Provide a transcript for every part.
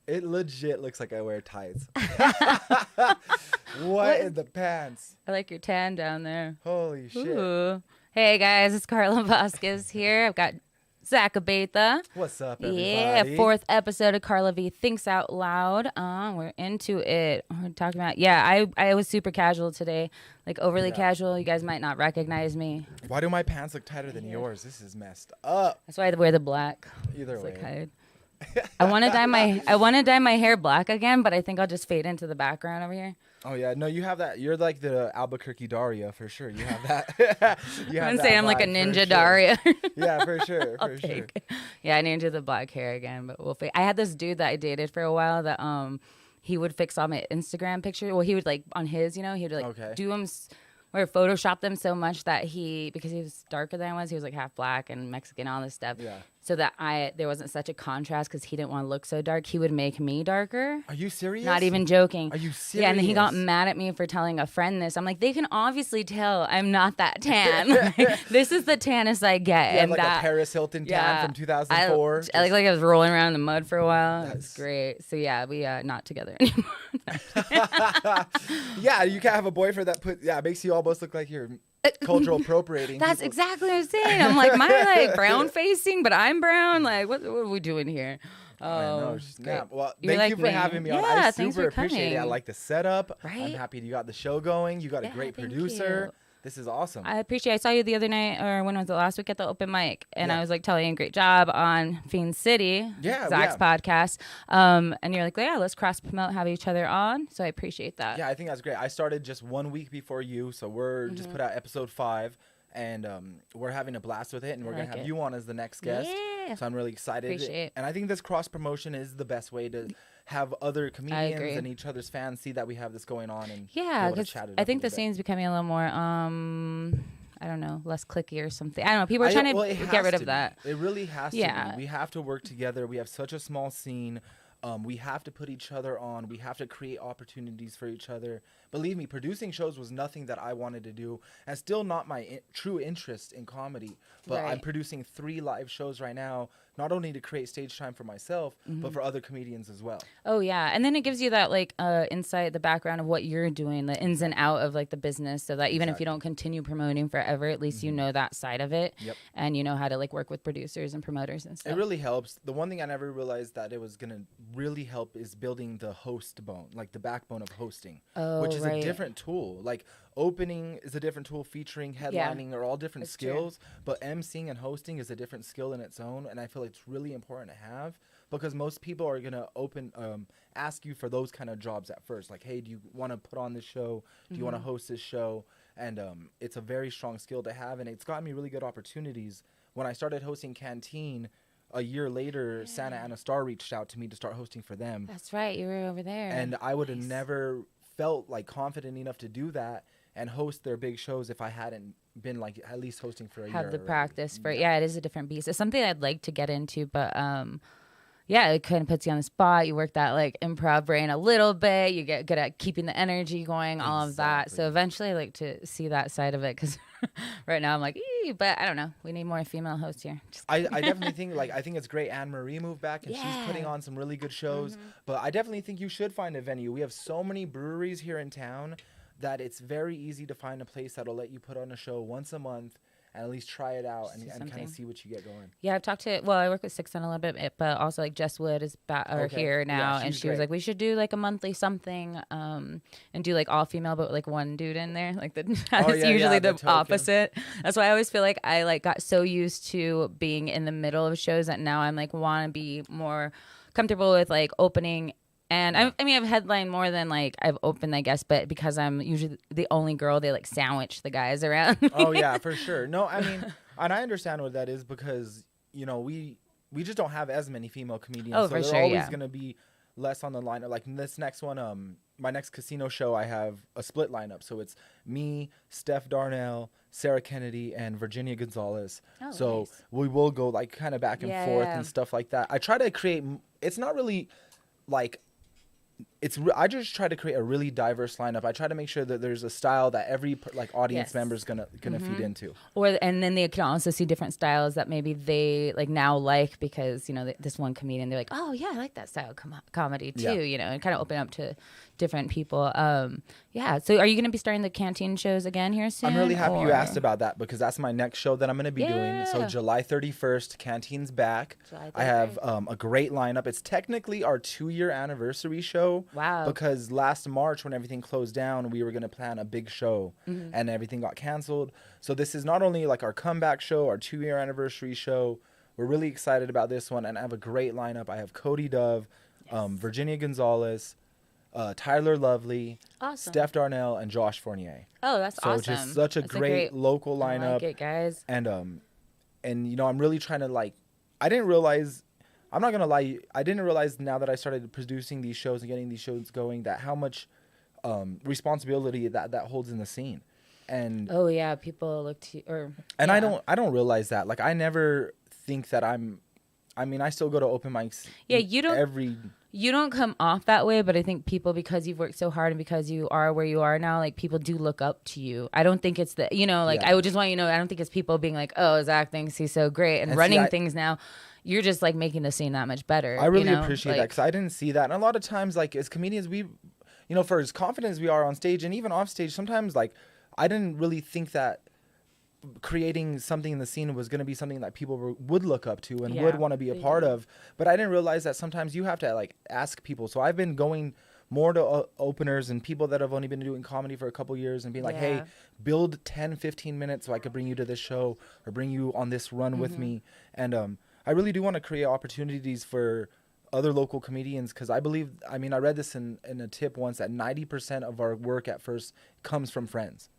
It legit looks like I wear tights. What in the pants? I like your tan down there. Holy shit. Ooh. Hey guys, it's Carla Vasquez here. I've got Zach Abeyta. What's up, everybody? Yeah, 4th episode of Carla V Thinks Out Loud. We're into it. We're talking about, I was super casual today, like overly casual. You guys might not recognize me. Why do my pants look tighter than yours? This is messed up. That's why I wear the black. Either It's way. like hide. I want to dye my hair black again, but I think I'll just fade into the background over here. Oh yeah, no, you have that. You're like the Albuquerque Daria for sure. You have that. I'm gonna say I'm like a ninja Daria. Yeah, for sure, for sure. Yeah, I ninja the black hair again, but we'll fade. I had this dude that I dated for a while that he would fix all my Instagram pictures. Well, he would like on his, he would like do them or Photoshop them so much that because he was darker than I was, he was like half black and Mexican, all this stuff. Yeah. So that there wasn't such a contrast because he didn't want to look so dark. He would make me darker. Are you serious? Not even joking. Are you serious? Yeah, and then he got mad at me for telling a friend this. I'm like, they can obviously tell I'm not that tan. Like, this is the tannest I get. You and have like a Paris Hilton tan from 2004. I look like I was rolling around in the mud for a while. That's great. So yeah, we not together anymore. Yeah, you can't have a boyfriend that makes you almost look like you're cultural appropriating. That's exactly what I'm saying. I'm like, my like brown facing, but I'm brown. Like, what are we doing here? Oh, snap. Well, You're thank you like for me. having me on. Yeah, I thanks super for appreciate it. I coming. like the setup. Right? I'm happy you got the show going. You got a great thank producer. you. This is awesome. I appreciate it. I saw you the other night, or when was it, last week at the open mic, and I was like telling you a great job on Fiend City, Zach's podcast. And you're like, yeah, let's cross promote, have each other on. So I appreciate that. Yeah, I think that's great. I started just 1 week before you, so we're just put out episode 5. And we're having a blast with it, and we're going to have you on as the next guest. Yeah. So I'm really excited. Appreciate it. And I think this cross-promotion is the best way to have other comedians and each other's fans see that we have this going on. And because I think the scene's becoming a little more, I don't know, less clicky or something. I don't know. People are trying to get rid of that. It really has to be. We have to work together. We have such a small scene. We have to put each other on. We have to create opportunities for each other. Believe me, producing shows was nothing that I wanted to do, and still not my true interest in comedy. But I'm producing 3 live shows right now, not only to create stage time for myself, but for other comedians as well. Oh, yeah. And then it gives you that, like, insight, the background of what you're doing, the ins and out of, like, the business, so that even if you don't continue promoting forever, at least you know that side of it. Yep. And you know how to, like, work with producers and promoters and stuff. It really helps. The one thing I never realized that it was going to really help is building the host bone, like the backbone of hosting, which is a different tool. Like, opening is a different tool, featuring, headlining are all different skills, but emceeing and hosting is a different skill in its own, and I feel it's really important to have, because most people are going to ask you for those kind of jobs at first, like, hey, do you want to put on this show? Do you want to host this show? And it's a very strong skill to have, and it's gotten me really good opportunities. When I started hosting Canteen, a year later, Santa Ana Star reached out to me to start hosting for them. That's right, you were over there. And I would have never felt like confident enough to do that and host their big shows if I hadn't been like at least hosting for a year. Have the practice for it is a different beast. It's something I'd like to get into, but it kind of puts you on the spot. You work that like improv brain a little bit. You get good at keeping the energy going, all of that. So eventually I like to see that side of it, because right now I'm like, but I don't know. We need more female hosts here. I definitely think I think it's great Anne Marie moved back, and she's putting on some really good shows. But I definitely think you should find a venue. We have so many breweries here in town that it's very easy to find a place that'll let you put on a show once a month and at least try it out and kind of see what you get going. Yeah, I've talked to, I work with Six on a little bit, but also like Jess Wood is here now, and she was like, we should do like a monthly something and do like all female, but like one dude in there. Like that's usually the opposite. That's why I always feel like I like got so used to being in the middle of shows that now I'm like want to be more comfortable with like opening. And I mean, I've headlined more than like I've opened, I guess, but because I'm usually the only girl, they like sandwich the guys around. Oh yeah, for sure. No, I mean, and I understand what that is, because we just don't have as many female comedians. Oh, so for they're sure, always gonna be less on the lineup. Like this next one, my next casino show, I have a split lineup. So it's me, Steph Darnell, Sarah Kennedy, and Virginia Gonzalez. Oh, so nice. we will go like kind of back and forth and stuff like that. I try to create. It's not really like I just try to create a really diverse lineup. I try to make sure that there's a style that every like audience member is gonna feed into. And then they can also see different styles that maybe they like now like, because, you know, this one comedian, they're like, oh yeah, I like that style comedy too, you know, and kind of open up to different people. So are you going to be starting the canteen shows again here soon? I'm really happy you asked about that, because that's my next show that I'm going to be doing. So July 31st, Canteen's back. I have a great lineup. It's technically our 2-year anniversary show. Wow. Because last March, when everything closed down, we were going to plan a big show and everything got canceled. So this is not only like our comeback show, our 2-year anniversary show. We're really excited about this one, and I have a great lineup. I have Cody Dove, Virginia Gonzalez, Tyler Lovely, Steph Darnell, and Josh Fournier. Oh, that's awesome. So just such a great local lineup. I like it, guys. And you know, I'm really trying to like, I'm not going to lie, I didn't realize now that I started producing these shows and getting these shows going that how much responsibility that holds in the scene. And oh yeah, people look to and I don't realize that. Like I never think that I still go to open mics. Yeah, you don't come off that way, but I think people, because you've worked so hard and because you are where you are now, like people do look up to you. I don't think it's the, you know, like I would just want you to know, I don't think it's people being like, oh, Zach thinks he's so great and running things now. You're just like making the scene that much better. I really appreciate that, because I didn't see that. And a lot of times, like as comedians, we, you know, for as confident as we are on stage and even off stage, sometimes like I didn't really think that creating something in the scene was going to be something that people would look up to and would want to be a part of. But I didn't realize that sometimes you have to like ask people. So I've been going more to openers and people that have only been doing comedy for a couple years and being like, hey, build 10, 15 minutes so I could bring you to this show or bring you on this run with me. And I really do want to create opportunities for other local comedians, because I believe, I mean, I read this in a tip once, that 90% of our work at first comes from friends.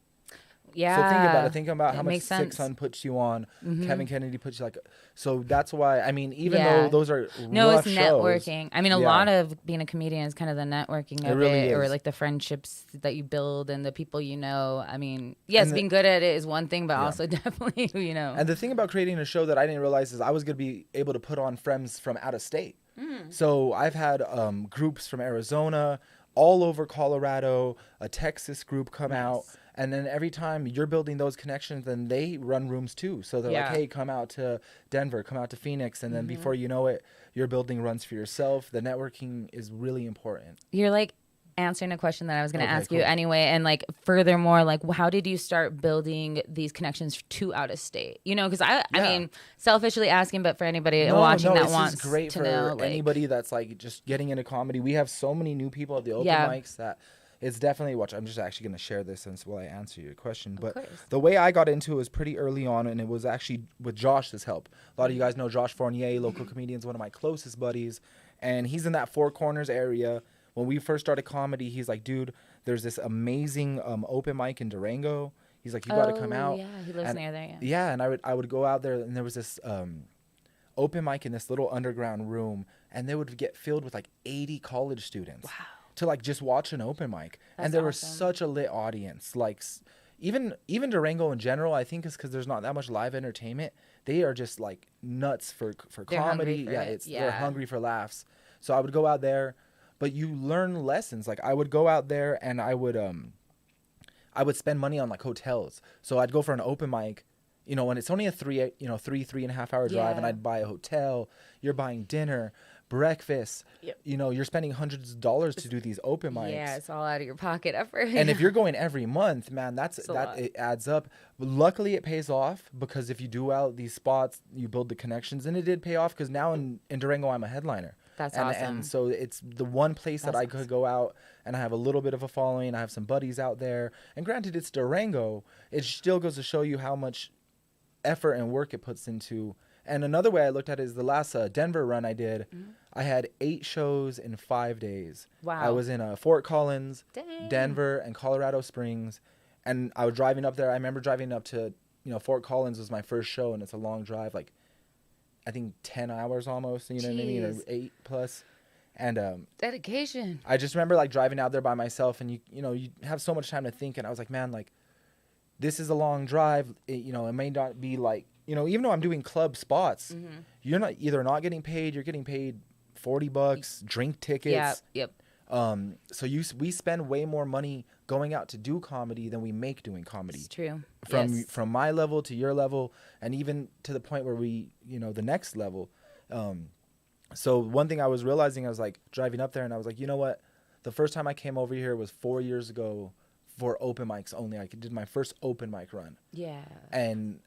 Yeah. So think about it. Think about how much Six Sun puts you on. Kevin Kennedy puts you like. So that's why, I mean, even though those are rough it's shows, networking. I mean, a lot of being a comedian is kind of the networking of it, or like the friendships that you build and the people you know. I mean, yes, being good at it is one thing, but also definitely, you know. And the thing about creating a show that I didn't realize is I was going to be able to put on friends from out of state. So I've had groups from Arizona, all over Colorado, a Texas group come out. And then every time you're building those connections, then they run rooms too. So they're like, hey, come out to Denver, come out to Phoenix. And then before you know it, you're building runs for yourself. The networking is really important. You're like answering a question that I was going to ask you anyway. And like, furthermore, like, how did you start building these connections to out of state? You know, because I mean, selfishly asking, but for anybody watching that wants to know. This is great for anybody that's like just getting into comedy. We have so many new people at the open mics that it's definitely I'm just actually going to share this while I answer your question. But the way I got into it was pretty early on, and it was actually with Josh's help. A lot of you guys know Josh Fournier, local comedian, one of my closest buddies. And he's in that Four Corners area. When we first started comedy, he's like, dude, there's this amazing open mic in Durango. He's like, you got to come out. Yeah, he lives near there, Yeah, and I would go out there, and there was this open mic in this little underground room, and they would get filled with like 80 college students. Wow. To like just watch an open mic. And there was such a lit audience. Like even Durango in general, I think is because there's not that much live entertainment. They are just like nuts for comedy. They're hungry for laughs. So I would go out there, but you learn lessons. Like I would go out there and I would spend money on like hotels. So I'd go for an open mic, you know, and it's only a 3.5 hour drive, and I'd buy a hotel. You're buying dinner, breakfast, you know, you're spending hundreds of dollars to do these open mics. Yeah, it's all out of your pocket effort. And if you're going every month, man, it adds up. But luckily it pays off, because if you do out these spots, you build the connections, and it did pay off, because now in Durango I'm a headliner. That's awesome. And so it's the one place that I could go out, and I have a little bit of a following. I have some buddies out there, and granted it's Durango, it still goes to show you how much effort and work it puts into. And another way I looked at it is the last Denver run I did. I had 8 shows in 5 days. Wow. I was in Fort Collins, Denver, and Colorado Springs. And I was driving up there. I remember driving up to, you know, Fort Collins was my first show, and it's a long drive, like I think 10 hours almost, you know what I mean, or 8 plus. And dedication. I just remember like driving out there by myself, and you know, you have so much time to think, and I was like, man, like this is a long drive. You know, it may not be like, you know, even though I'm doing club spots, you're not getting paid. You're getting paid $40, drink tickets. So we spend way more money going out to do comedy than we make doing comedy. It's true. From my level to your level, and even to the point where we, the next level. So one thing I was realizing, I was like driving up there and I was like, you know what? The first time I came over here was 4 years ago for open mics only. I did my first open mic run. Yeah. And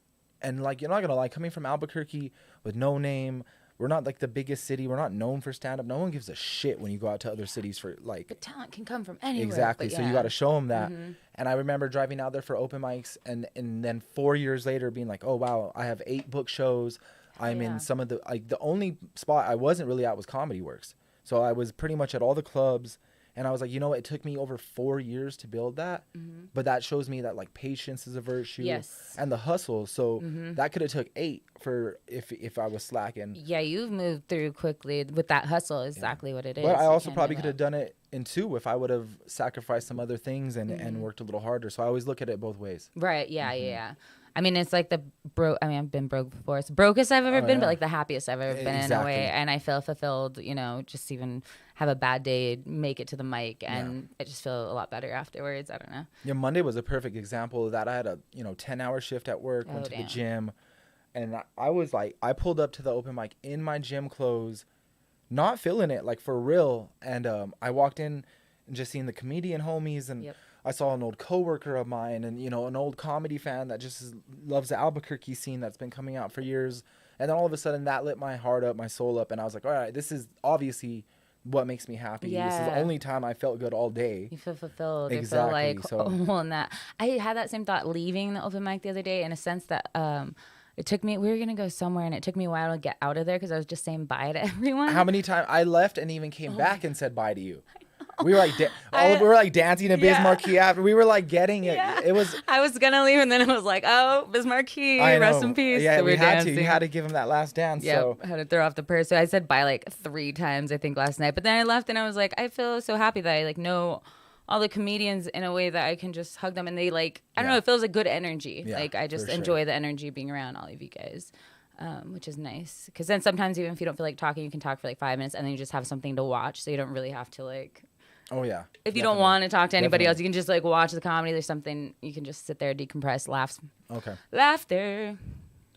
like, you're not going to lie, coming from Albuquerque with no name, we're not like the biggest city. We're not known for stand up. No one gives a shit when you go out to other cities for like. The talent can come from anywhere. Exactly. So you got to show them that. Mm-hmm. And I remember driving out there for open mics and then 4 years later being like, oh, wow, I have 8 book shows. I'm in some of the only spot I wasn't really at was Comedy Works. So I was pretty much at all the clubs. And I was like, you know what? It took me over 4 years to build that. Mm-hmm. But that shows me that like patience is a virtue. Yes. And the hustle. So that could have took 8 for if I was slacking. Yeah, you've moved through quickly with that hustle. Exactly what it is. But I also probably could have done it in 2 if I would have sacrificed some other things and worked a little harder. So I always look at it both ways. Right. Yeah. Mm-hmm. Yeah. I mean, it's like I've been broke before. It's the brokest I've ever been, but like the happiest I've ever been in a way. And I feel fulfilled, just even have a bad day, make it to the mic, and I just feel a lot better afterwards. I don't know. Yeah, Monday was a perfect example of that. I had a 10-hour shift at work, went to the gym, and I was like, I pulled up to the open mic in my gym clothes, not feeling it, like for real. And I walked in and just seeing the comedian homies and I saw an old coworker of mine and, an old comedy fan that just loves the Albuquerque scene that's been coming out for years. And then all of a sudden that lit my heart up, my soul up. And I was like, all right, this is obviously what makes me happy. Yeah. This is the only time I felt good all day. You feel fulfilled. Exactly. You feel like, well, and that. I had that same thought leaving the open mic the other day in a sense that it took me, we were going to go somewhere and it took me a while to get out of there because I was just saying bye to everyone. How many times I left and even came back and said bye to you? We were like, we were like dancing to Biz Marquee after. We were like getting it. Yeah. It was. I was gonna leave, and then it was like, oh, Biz Marquee, rest in peace. Yeah, so we had dancing. You had to give him that last dance. Yeah, so. I had to throw off the purse. So I said bye like 3 times, I think, last night. But then I left, and I was like, I feel so happy that I like know all the comedians in a way that I can just hug them, and they like, I don't know, it feels like good energy. Yeah, like I just enjoy the energy being around all of you guys. Which is nice because then sometimes even if you don't feel like talking, you can talk for like 5 minutes, and then you just have something to watch, so you don't really have to like. Oh, yeah. If you don't want to talk to anybody else, you can just, like, watch the comedy. There's something, you can just sit there, decompress, laugh. Okay. Laughter.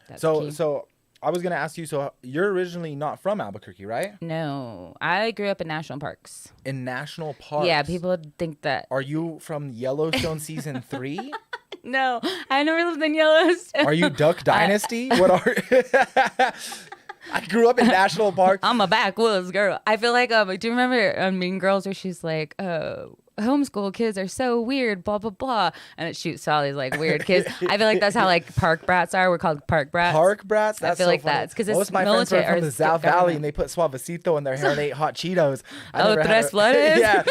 That's so I was going to ask you, so you're originally not from Albuquerque, right? No. I grew up in national parks. In national parks? Yeah, people think that. Are you from Yellowstone season 3? No, I never lived in Yellowstone. Are you Duck Dynasty? What are I grew up in national parks. I'm a backwoods girl. I feel like, do you remember Mean Girls where she's like, homeschool kids are so weird, blah, blah, blah. And it shoots all these like weird kids. I feel like that's how like park brats are. We're called park brats. Park brats? That's I feel so like funny. That's because it's most of my friends are from the South Valley and they put Suavecito in their hair and they ate hot Cheetos. Tres Flores? Yeah.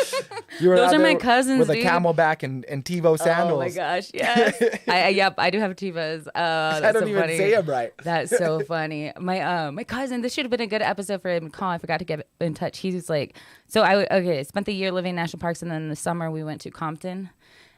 Those are my cousins, with a Camelback and TiVo sandals. Oh my gosh, yes. I do have Tivos. I don't even say them right. That's so funny. My cousin, this should have been a good episode for him to call. I forgot to get in touch. He's like, so I spent the year living in national parks, and then in the summer we went to Compton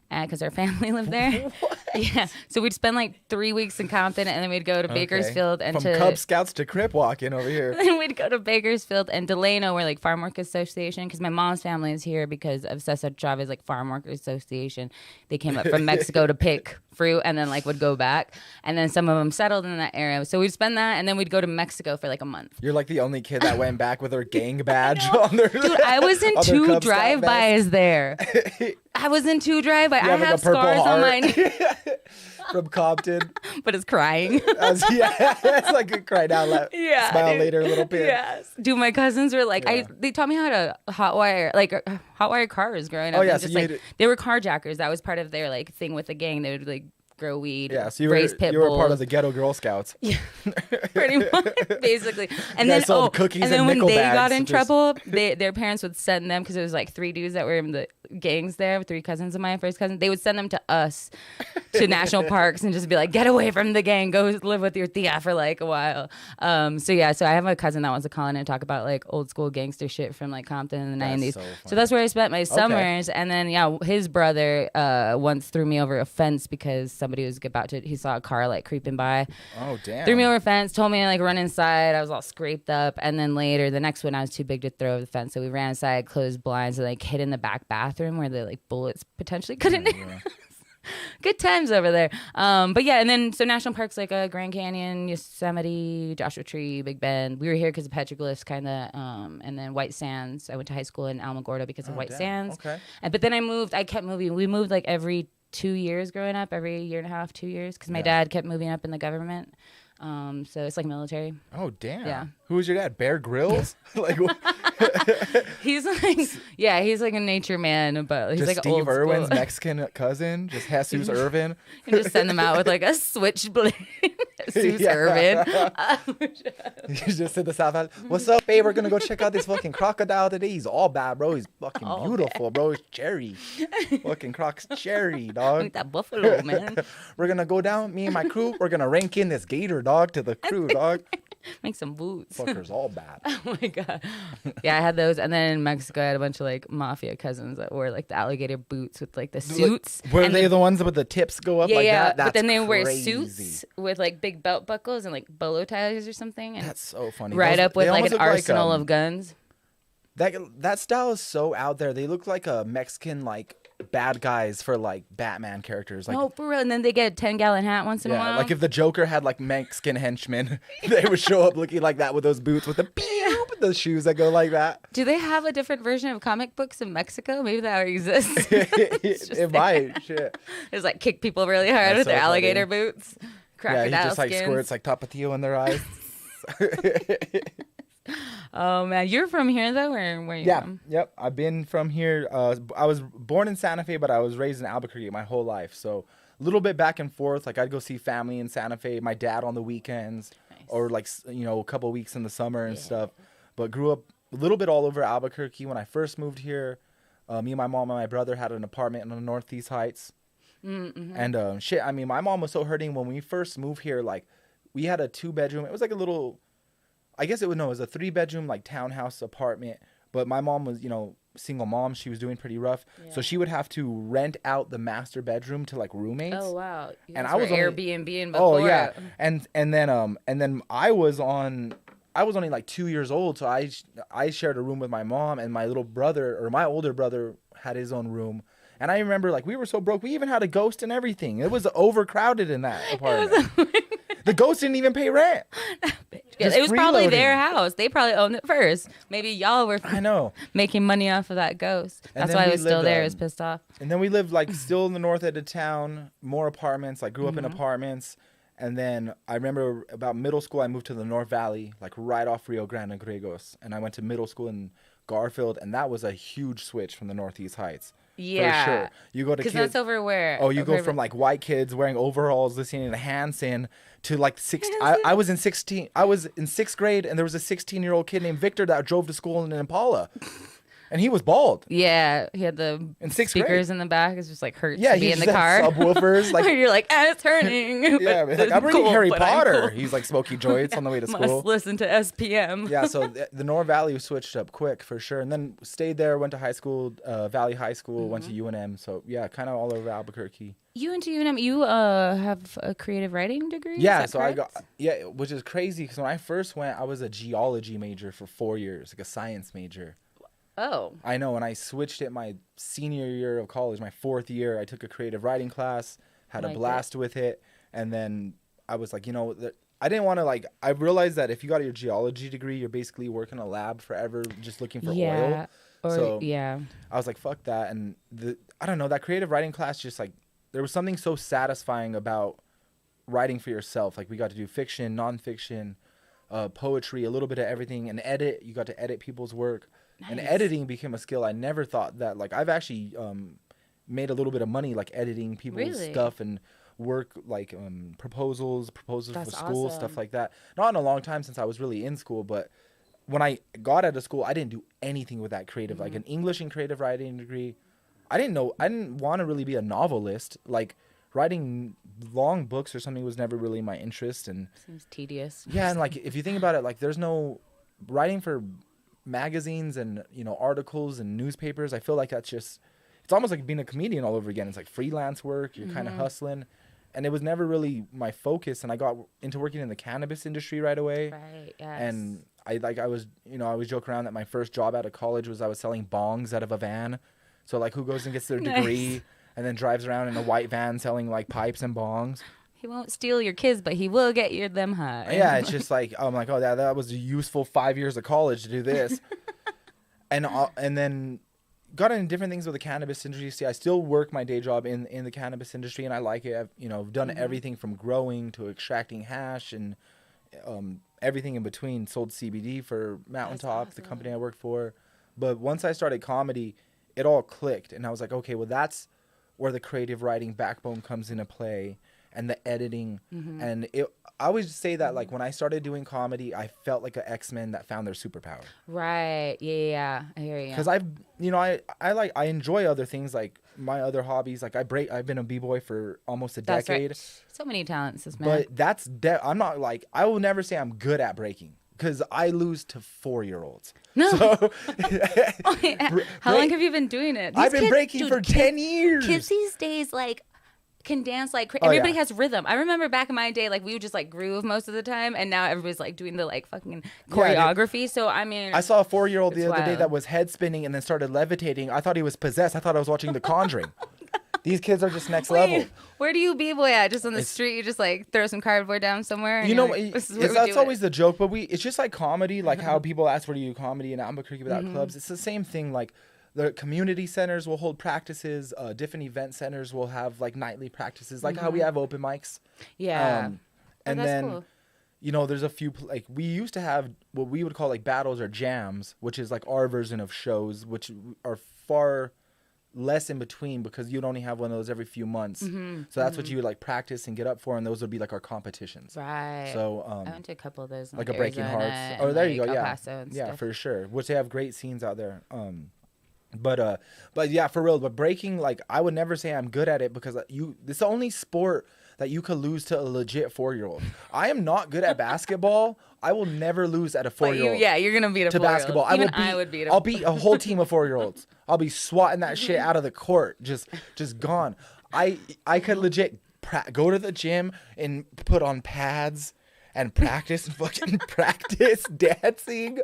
because our family lived there. Yeah, so we'd spend like 3 weeks in Compton, and then we'd go to Bakersfield and from Cub Scouts to Crip walking over here. Then we'd go to Bakersfield and Delano, where like Farm Workers Association, because my mom's family is here because of Cesar Chavez, like Farm Workers Association. They came up from Mexico to pick fruit and then like would go back, and then some of them settled in that area. So we'd spend that, and then we'd go to Mexico for like a month. You're like the only kid that went back with her gang badge on their. Dude, I was in 2 drive-bys there. I was in 2 drive-bys. I have scars on my from Compton, but it's crying. It's like a cry now, smile later, little bit. Yes, dude. My cousins were like, they taught me how to hotwire cars growing up. Oh yeah, so they were carjackers. That was part of their like thing with the gang. They would like grow weed. Yeah, so you were part of the ghetto Girl Scouts. Yeah, pretty much, basically. And then cookies and then when they got in trouble, their parents would send them because it was like 3 dudes that were in gangs there, 3 cousins of mine, first cousin. They would send them to us to national parks and just be like, get away from the gang, go live with your tia for like a while. So I have a cousin that wants to call in and talk about like old school gangster shit from like Compton in the 90s. So that's where I spent my summers. And then his brother once threw me over a fence because somebody was about to, he saw a car like creeping by. Oh damn. Threw me over a fence, told me to like run inside. I was all scraped up. And then later, the next one, I was too big to throw over the fence, so we ran inside, closed blinds, and like hid in the back bathroom where the like bullets potentially couldn't Good times over there. But yeah, and then so national parks like Grand Canyon, Yosemite, Joshua Tree, Big Bend. We were here because of petroglyphs, kind of, and then White Sands. I went to high school in Alamogordo because of White Sands. Okay. But then I kept moving. We moved like every 2 years growing up, every year and a half, 2 years, because my dad kept moving up in the government. So it's like military. Oh damn. Yeah. Who was your dad? Bear Grylls? Like he's like a nature man, but he's just like Steve old Irwin's school. Mexican cousin, just Jesus Irvin. And just send them out with like a switchblade. Jesus Irvin. You just said the South. What's up, babe? We're gonna go check out this fucking crocodile today. He's all bad, bro. He's fucking beautiful, bro. He's cherry. Fucking croc's cherry, dog. Like that buffalo, man. We're gonna go down, me and my crew. We're gonna rank in this gator, dog, to the crew, dog. Make some boots. Fucker's all bad. Oh my god. Yeah, I had those, and then in Mexico, I had a bunch of like mafia cousins that wore like the alligator boots with like the suits. Like, were they the ones with the tips go up like that? That's but then they crazy. wear suits with like big belt buckles and like bolo ties or something. And that's so funny. Right up with like an arsenal of guns. That style is so out there. They look like a Mexican like bad guys for like Batman characters. Like, no, for real. And then they get a 10-gallon hat once in a while. Like if the Joker had like Mexican henchmen, they would show up looking like that with those boots with the shoes that go like that. Do they have a different version of comic books in Mexico? Maybe that already exists. It might. Shit. Just like kick people really hard with their alligator boots. Crocodile he just like skins. squirts like Tapatio in their eyes. Oh man, you're from here though, or where you from? Yep, I've been from here. I was born in Santa Fe, but I was raised in Albuquerque my whole life. So a little bit back and forth. Like I'd go see family in Santa Fe, my dad on the weekends, or like a couple weeks in the summer and stuff. But grew up a little bit all over Albuquerque. When I first moved here, me and my mom and my brother had an apartment in the Northeast Heights. Mm-hmm. And shit, I mean, my mom was so hurting when we first moved here. Like we had a 2-bedroom. It was like a little. I guess it was a 3-bedroom like townhouse apartment, but my mom was, single mom. She was doing pretty rough. Yeah. So she would have to rent out the master bedroom to like roommates. Oh wow. And I was Airbnb before. Oh yeah. And then I was only like 2 years old, so I shared a room with my mom, and my little brother, or my older brother, had his own room. And I remember like we were so broke, we even had a ghost and everything. It was overcrowded in that apartment. The ghost didn't even pay rent. It was probably their house. They probably owned it first. Maybe y'all were making money off of that ghost. That's why I was still there. I was pissed off. And then we lived like still in the north end of town, more apartments. Like grew up in apartments. And then I remember about middle school, I moved to the North Valley, like right off Rio Grande Griegos. And I went to middle school in Garfield, and that was a huge switch from the Northeast Heights. Yeah, for sure. You go to kids. Because that's over where? Oh, you go from like white kids wearing overalls, listening to Hanson, to like 16. I was in 16. I was in 6th grade, and there was a 16-year-old kid named Victor that drove to school in an Impala, and he was bald. Yeah, he had the speakers in the back. It's just like hurts to be in the car. Subwoofers, like you're like, it's hurting. Yeah, like, I'm reading Harry Potter. Cool. He's like smoking joints on the way to school. Must listen to SPM. Yeah, so the North Valley switched up quick for sure, and then stayed there. Went to high school, Valley High School. Went to UNM. So yeah, kind of all over Albuquerque. You went to UNM. You have a creative writing degree? Yeah, so correct? Which is crazy because when I first went, I was a geology major for 4 years, like a science major. Oh. I know. When I switched it my senior year of college, my 4th year, I took a creative writing class, had a blast with it, and then I was like, I didn't want to I realized that if you got your geology degree, you're basically working in a lab forever just looking for oil. I was like, fuck that. And I don't know, that creative writing class just like, there was something so satisfying about writing for yourself. Like we got to do fiction, nonfiction, poetry, a little bit of everything, and edit. You got to edit people's work. Nice. And editing became a skill. I never thought that. Like I've actually made a little bit of money like editing people's stuff and work like proposals for school, stuff like that. Not in a long time since I was really in school, but when I got out of school, I didn't do anything with that creative. Like an English and creative writing degree, I didn't want to really be a novelist. Like writing long books or something was never really my interest. And seems tedious. Yeah, and like if you think about it, like there's no writing for magazines and articles and newspapers. I feel like that's just, it's almost like being a comedian all over again. It's like freelance work. You're kind of hustling. And it was never really my focus, and I got into working in the cannabis industry right away. Right. Yes. And I was joking around that my first job out of college was I was selling bongs out of a van. So like, who goes and gets their degree and then drives around in a white van selling like pipes and bongs? He won't steal your kids, but he will get them high. Yeah, it's just like, I'm like, oh, that was a useful 5 years of college to do this, and then got into different things with the cannabis industry. See, I still work my day job in the cannabis industry, and I like it. I've done everything from growing to extracting hash and everything in between. Sold CBD for Mountaintop, the company I worked for. But once I started comedy, it all clicked, and I was like, okay, well, that's where the creative writing backbone comes into play, and the editing. And I always say that, like, when I started doing comedy, I felt like an X-Men that found their superpower. Right. Yeah. I hear you. Because I enjoy other things, like my other hobbies. Like I've been a b-boy for almost a decade. Right. So many talents, this man. But I'm not like, I will never say I'm good at breaking, because I lose to 4-year-olds. No. So, how long have you been doing it? I've been breaking for 10 years. Kids these days, like, can dance like crazy. Everybody has rhythm. I remember back in my day, like, we would just like groove most of the time, and now everybody's like doing the like fucking choreography. So I mean, I saw a 4-year-old the other day that was head spinning and then started levitating. I thought he was possessed. I thought I was watching The Conjuring. These kids are just next level. Where do you b-boy at? Just on the street? You just like throw some cardboard down somewhere? That's always the joke, but it's just like comedy, like how people ask where do you do comedy in Albuquerque without clubs. It's the same thing. Like, the community centers will hold practices. Different event centers will have like nightly practices, like how we have open mics. Yeah. And then, cool. There's a few, like, we used to have what we would call like battles or jams, which is like our version of shows, which are far less in between because you'd only have one of those every few months. So that's what you would like practice and get up for, and those would be like our competitions. Right. So I went to a couple of those. Like a Breaking Hearts. Oh, there you go. Yeah, for sure. Which they have great scenes out there. But yeah, for real. But breaking, like, I would never say I'm good at it because it's the only sport that you could lose to a legit 4-year-old. I am not good at basketball. I will never lose at a 4-year-old. You're gonna beat a 4-year-old. To basketball, I would beat. I'll beat a whole team of 4-year-olds. I'll be swatting that shit out of the court, just gone. I could legit go to the gym and put on pads and practice dancing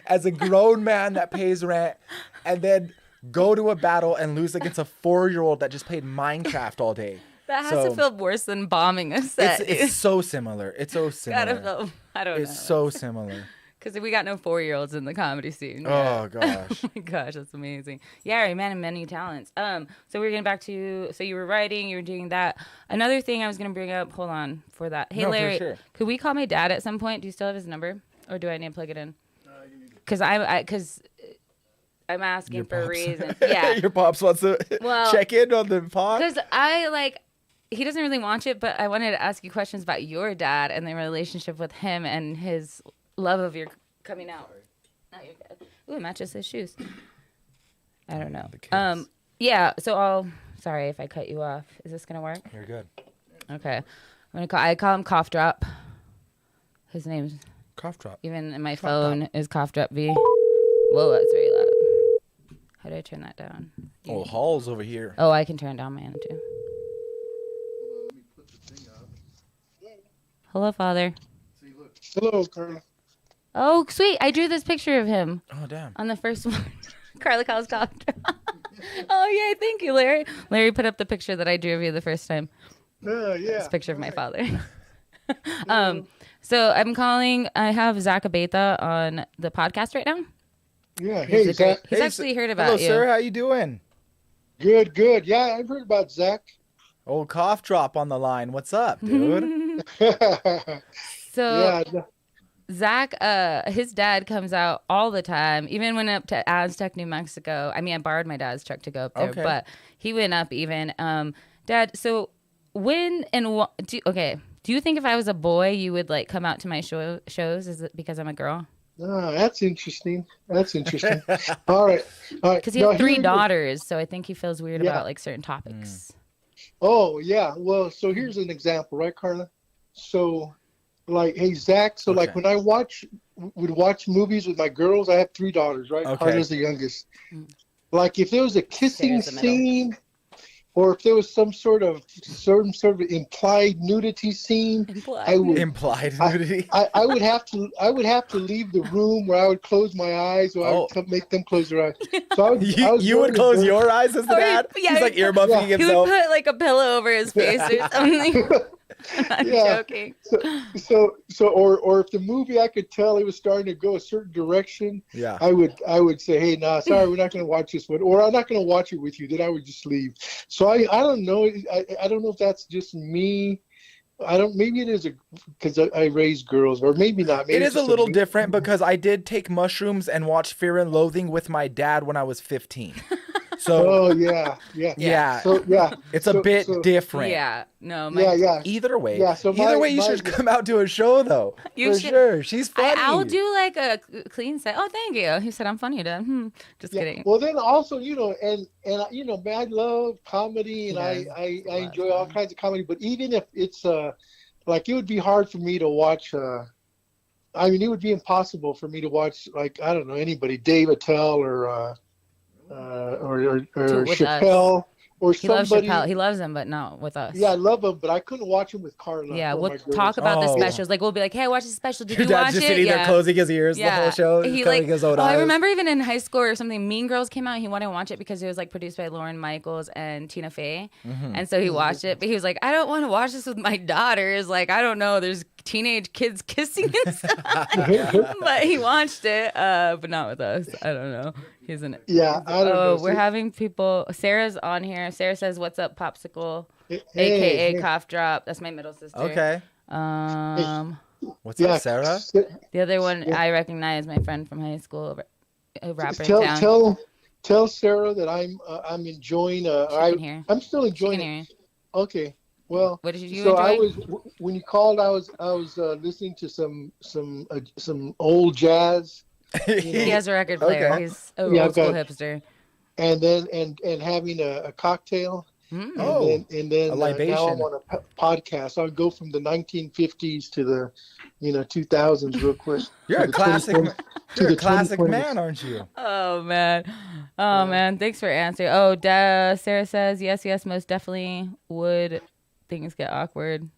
as a grown man that pays rent, and then go to a battle and lose against a 4-year-old that just played Minecraft all day. That has to feel worse than bombing a set. It's so similar. It's so similar. Gotta feel, I don't know. It's so similar. Because we got no 4-year-olds in the comedy scene. Oh, gosh. Oh, my gosh. That's amazing. Yeah, you're a man of many talents. So we're getting back to, so you were writing, you were doing that. Another thing I was going to bring up, hold on for that. Hey, Larry, could we call my dad at some point? Do you still have his number? Or do I need to plug it in? Because I'm asking for a reason. Yeah. Your pops wants to check in on the pod? Because he doesn't really watch it, but I wanted to ask you questions about your dad and the relationship with him and his love of your coming out. No, you're good. Ooh, it matches his shoes. I don't know. Yeah, so sorry if I cut you off. Is this gonna work? You're good. Okay. I call him Cough Drop. His name's Cough Drop. Even in my phone is Cough Drop V. Whoa, that's very loud. How do I turn that down? Oh, Hall's over here. Oh, I can turn down my end too. Let me put the thing up. Hello, Father. See, look. Hello, Carla. Oh, sweet. I drew this picture of him. Oh, damn. On the first one. Carla calls Cough Drop. Oh, yay. Thank you, Larry. Larry put up the picture that I drew of you the first time. Yeah. It's a picture of my father. So I have Zach Abeyta on the podcast right now. Yeah. Hey, Zach. He's actually heard about you. Hello, sir. How you doing? Good. Yeah, I've heard about Zach. Old Cough Drop on the line. What's up, dude? So, yeah. Zach, his dad comes out all the time, even went up to Aztec, New Mexico. I mean, I borrowed my dad's truck to go up there, but he went up even. Dad, so when and what, do you think if I was a boy, you would like come out to my shows? Is it because I'm a girl? Oh, that's interesting. That's interesting. All right. Because he has 3 daughters, so I think he feels weird about like certain topics. Oh yeah. Well, so here's an example, right, Carla? So, like, hey Zach. So, like, when I would watch movies with my girls, I have 3 daughters, right? Okay. Carla's the youngest. Like, if there was a kissing scene, or if there was some sort of implied nudity scene, I would have to leave the room, where I would close my eyes, or I would make them close their eyes. So you would close your eyes as the dad? He's like earmuffing himself. He would put like a pillow over his face or something. I'm joking. Or if the movie, I could tell it was starting to go a certain direction, I would say, hey, nah, sorry, we're not going to watch this one, or I'm not going to watch it with you. Then I would just leave. So I don't know. I don't know if that's just me. Maybe it is because I raised girls, or maybe not. Maybe it is a little different because I did take mushrooms and watch Fear and Loathing with my dad when I was 15. So So it's a bit different. Yeah. No. Either way. Yeah. So you should come out to a show though. Sure. She's funny. I'll do like a clean set. Oh, thank you. He said I'm funny, Dad. Just kidding. Well, then also, and I love comedy, and I enjoy all kinds of comedy. But even if it's like, it would be hard for me to watch. I mean, it would be impossible for me to watch, like, I don't know, anybody, Dave Attell or Chappelle or he somebody. Loves Chappelle. He loves him, but not with us. Yeah, I love him, but I couldn't watch him with Carla. Yeah, we'll talk about the specials. Like, we'll be like, hey, watch the special. Did you watch it? Just sitting there closing his ears the whole show. He like, his own eyes. I remember even in high school or something, Mean Girls came out. And he wanted to watch it because it was like produced by Lauren Michaels and Tina Fey. And so he watched it, but he was like, I don't want to watch this with my daughters. Like, I don't know. There's teenage kids kissing and stuff. But he watched it, but not with us. I don't know. He's in it. Yeah, I don't know. We're having people. Sarah's on here. Sarah says, "What's up, Popsicle?" AKA Cough Drop. That's my middle sister. Okay. What's up, Sarah? The other one I recognize, my friend from high school, a rapper in town. Tell Sarah that I'm enjoying. I'm still enjoying it. Okay. Well, what did you so enjoy? When you called, I was listening to some old jazz. He has a record player. Okay. He's a old school hipster. And then and having a cocktail. And then a libation. Now I'm on a podcast. I'll go from the 1950s to the 2000s real quick. You're a classic. You're a classic man, aren't you? Oh man. Man. Thanks for answering. Oh, Sarah says yes, most definitely would. Things get awkward.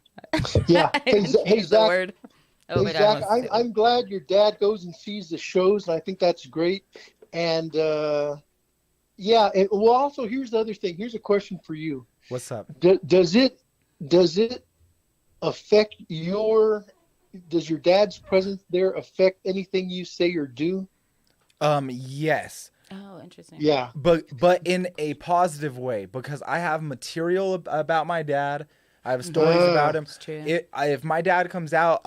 Yeah. Hey Zach. Oh, hey, Zach, I'm glad your dad goes and sees the shows, and I think that's great. And well, also here's the other thing. Here's a question for you. What's up? Does it affect does your dad's presence there affect anything you say or do? Yes. Oh, interesting. Yeah. But in a positive way, because I have material about my dad. I have stories about him. If my dad comes out,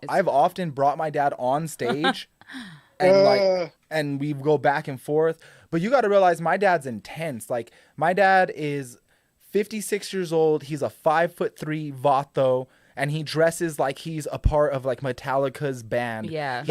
I've often brought my dad on stage, and we go back and forth. But you got to realize my dad's intense. Like, my dad is 56 years old. He's a 5'3" vato, and he dresses like he's a part of like Metallica's band. Yeah.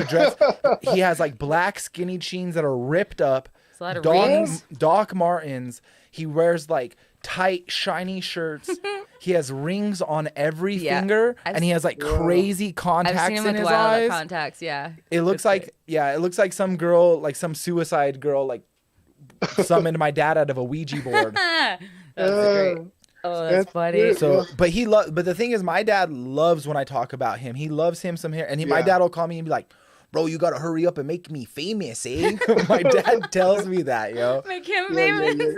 He has like black skinny jeans that are ripped up. It's a lot of rings. Doc Martens. He wears like tight, shiny shirts. He has rings on every finger, and he has like crazy contacts I've seen him in with his wild eyes. Contacts, yeah. It looks like some girl, like some suicide girl, like summoned my dad out of a Ouija board. That's great. Oh, that's funny. So, but the thing is, my dad loves when I talk about him. He loves him some hair, and my dad will call me and be like, "Bro, you gotta hurry up and make me famous, eh?" My dad tells me that, yo. Make him famous.